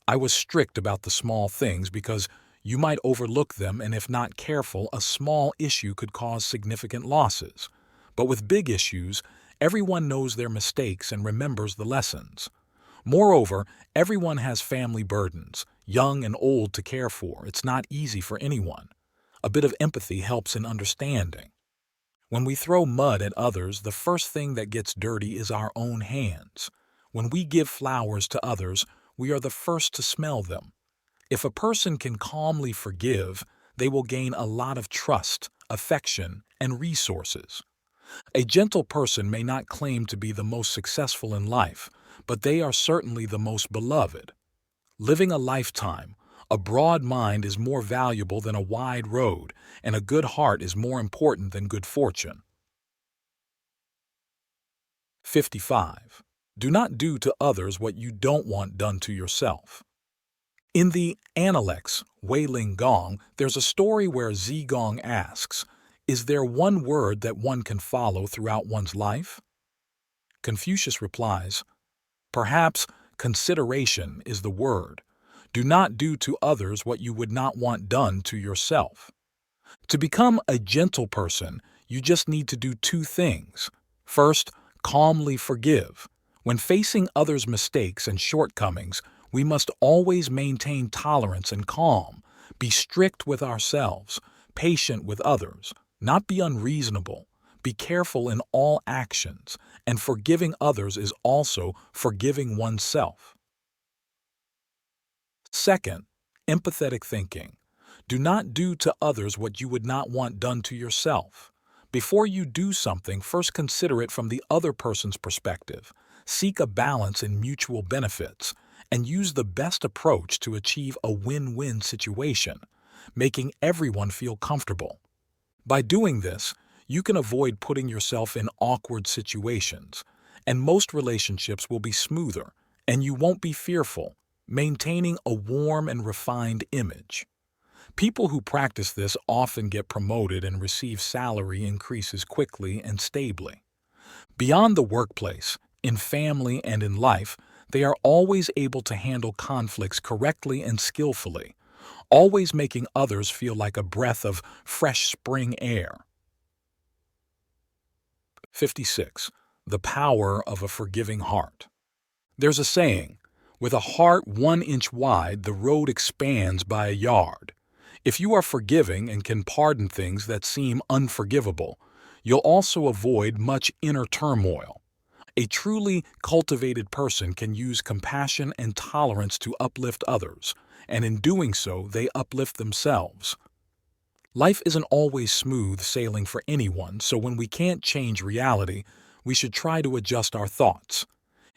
"I was strict about the small things because you might overlook them, and if not careful, a small issue could cause significant losses. But with big issues, everyone knows their mistakes and remembers the lessons. Moreover, everyone has family burdens, young and old, to care for. It's not easy for anyone. A bit of empathy helps in understanding. When we throw mud at others, the first thing that gets dirty is our own hands. When we give flowers to others, we are the first to smell them. If a person can calmly forgive, they will gain a lot of trust, affection, and resources. A gentle person may not claim to be the most successful in life, but they are certainly the most beloved. Living a lifetime, a broad mind is more valuable than a wide road, and a good heart is more important than good fortune." 55. Do not do to others what you don't want done to yourself. In the Analects, Wailing Gong, there's a story where Zigong asks, "Is there one word that one can follow throughout one's life?" Confucius replies, "Perhaps consideration is the word. Do not do to others what you would not want done to yourself." To become a gentle person, you just need to do two things. First, calmly forgive. When facing others' mistakes and shortcomings, we must always maintain tolerance and calm, be strict with ourselves, patient with others, not be unreasonable, be careful in all actions, and forgiving others is also forgiving oneself. Second, empathetic thinking. Do not do to others what you would not want done to yourself. Before you do something, first consider it from the other person's perspective. Seek a balance in mutual benefits, and use the best approach to achieve a win-win situation, making everyone feel comfortable. By doing this, you can avoid putting yourself in awkward situations, and most relationships will be smoother, and you won't be fearful, maintaining a warm and refined image. People who practice this often get promoted and receive salary increases quickly and stably. Beyond the workplace, in family and in life, they are always able to handle conflicts correctly and skillfully, always making others feel like a breath of fresh spring air. 56. The power of a forgiving heart. There's a saying, "With a heart 1 inch wide, the road expands by a yard." If you are forgiving and can pardon things that seem unforgivable, you'll also avoid much inner turmoil. A truly cultivated person can use compassion and tolerance to uplift others, and in doing so, they uplift themselves. Life isn't always smooth sailing for anyone, so when we can't change reality, we should try to adjust our thoughts.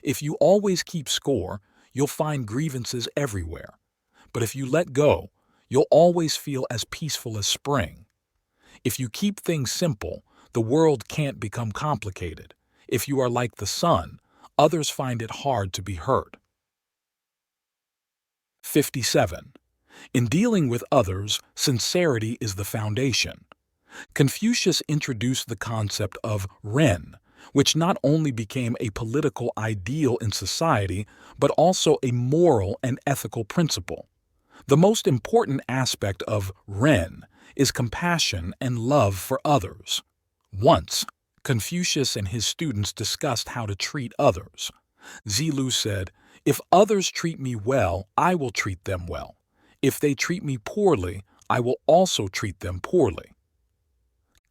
If you always keep score, you'll find grievances everywhere. But if you let go, you'll always feel as peaceful as spring. If you keep things simple, the world can't become complicated. If you are like the sun, others find it hard to be hurt. 57. In dealing with others, sincerity is the foundation. Confucius introduced the concept of ren, which not only became a political ideal in society, but also a moral and ethical principle. The most important aspect of ren is compassion and love for others. Once, Confucius and his students discussed how to treat others. Zilu said, "If others treat me well, I will treat them well. If they treat me poorly, I will also treat them poorly."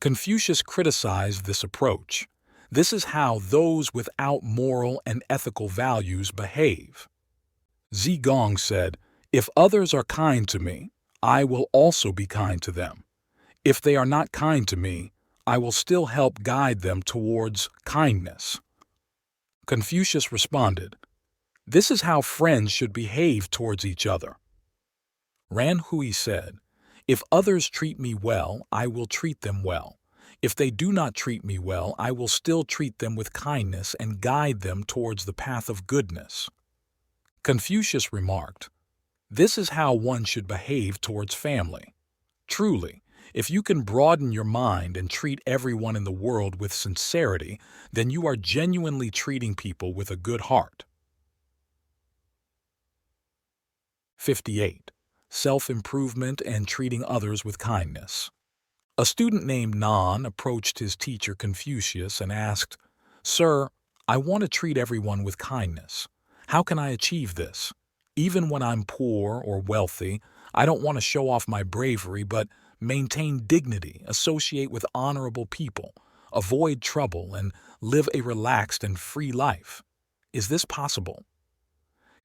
Confucius criticized this approach. This is how those without moral and ethical values behave. Zigong said, "If others are kind to me, I will also be kind to them. If they are not kind to me, I will still help guide them towards kindness." Confucius responded, "This is how friends should behave towards each other." Ran Hui said, "If others treat me well, I will treat them well. If they do not treat me well, I will still treat them with kindness and guide them towards the path of goodness." Confucius remarked, "This is how one should behave towards family. Truly, if you can broaden your mind and treat everyone in the world with sincerity, then you are genuinely treating people with a good heart." 58. Self-improvement and treating others with kindness. A student named Nan approached his teacher Confucius and asked, "Sir, I want to treat everyone with kindness. How can I achieve this? Even when I'm poor or wealthy, I don't want to show off my bravery, but maintain dignity, associate with honorable people, avoid trouble, and live a relaxed and free life. Is this possible?"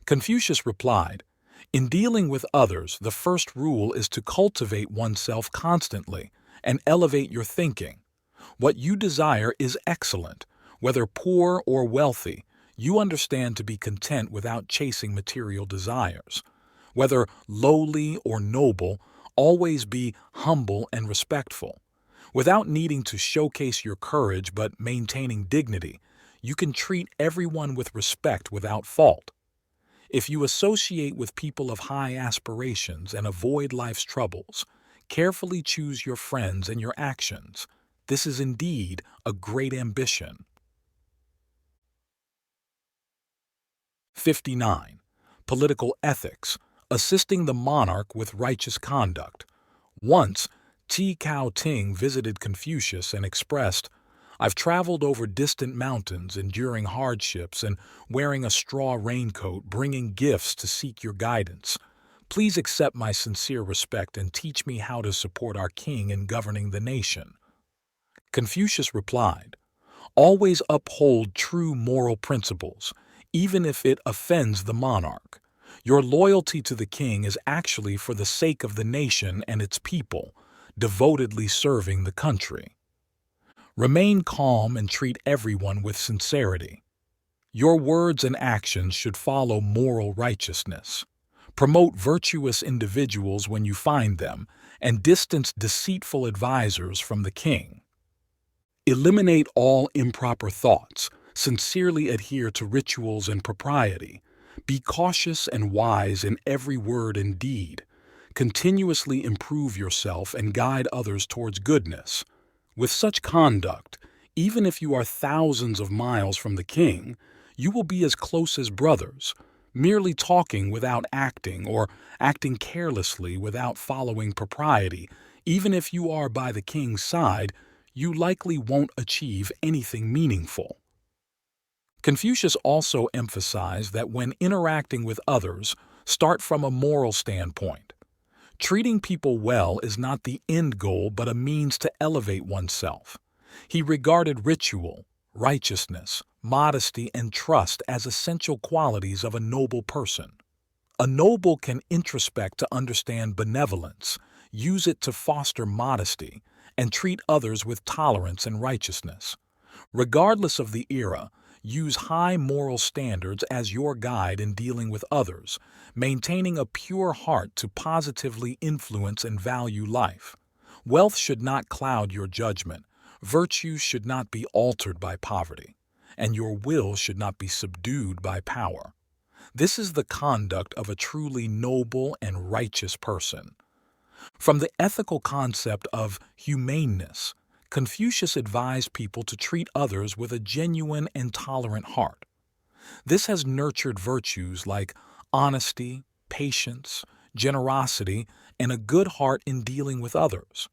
Confucius replied, "In dealing with others, the first rule is to cultivate oneself constantly and elevate your thinking. What you desire is excellent. Whether poor or wealthy, you understand to be content without chasing material desires. Whether lowly or noble, always be humble and respectful. Without needing to showcase your courage but maintaining dignity, you can treat everyone with respect without fault. If you associate with people of high aspirations and avoid life's troubles, carefully choose your friends and your actions. This is indeed a great ambition." 59. Political ethics, assisting the monarch with righteous conduct. Once, Ti Kao Ting visited Confucius and expressed, "I've traveled over distant mountains, enduring hardships and wearing a straw raincoat, bringing gifts to seek your guidance. Please accept my sincere respect and teach me how to support our king in governing the nation." Confucius replied, "Always uphold true moral principles, even if it offends the monarch. Your loyalty to the king is actually for the sake of the nation and its people, devotedly serving the country. Remain calm and treat everyone with sincerity. Your words and actions should follow moral righteousness. Promote virtuous individuals when you find them, and distance deceitful advisors from the king. Eliminate all improper thoughts, sincerely adhere to rituals and propriety. Be cautious and wise in every word and deed. Continuously improve yourself and guide others towards goodness. With such conduct, even if you are thousands of miles from the king, you will be as close as brothers. Merely talking without acting or acting carelessly without following propriety, even if you are by the king's side, you likely won't achieve anything meaningful." Confucius also emphasized that when interacting with others, start from a moral standpoint. Treating people well is not the end goal but a means to elevate oneself. He regarded ritual, righteousness, modesty, and trust as essential qualities of a noble person. A noble can introspect to understand benevolence, use it to foster modesty, and treat others with tolerance and righteousness. Regardless of the era, use high moral standards as your guide in dealing with others, maintaining a pure heart to positively influence and value life. Wealth should not cloud your judgment, virtue should not be altered by poverty, and your will should not be subdued by power. This is the conduct of a truly noble and righteous person. From the ethical concept of humaneness, Confucius advised people to treat others with a genuine and tolerant heart. This has nurtured virtues like honesty, patience, generosity, and a good heart in dealing with others.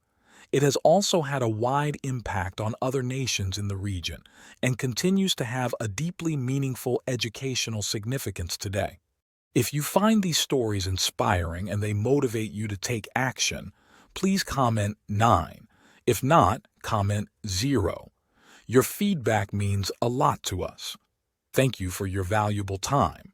It has also had a wide impact on other nations in the region and continues to have a deeply meaningful educational significance today. If you find these stories inspiring and they motivate you to take action, please comment 9. If not, comment 0. Your feedback means a lot to us. Thank you for your valuable time.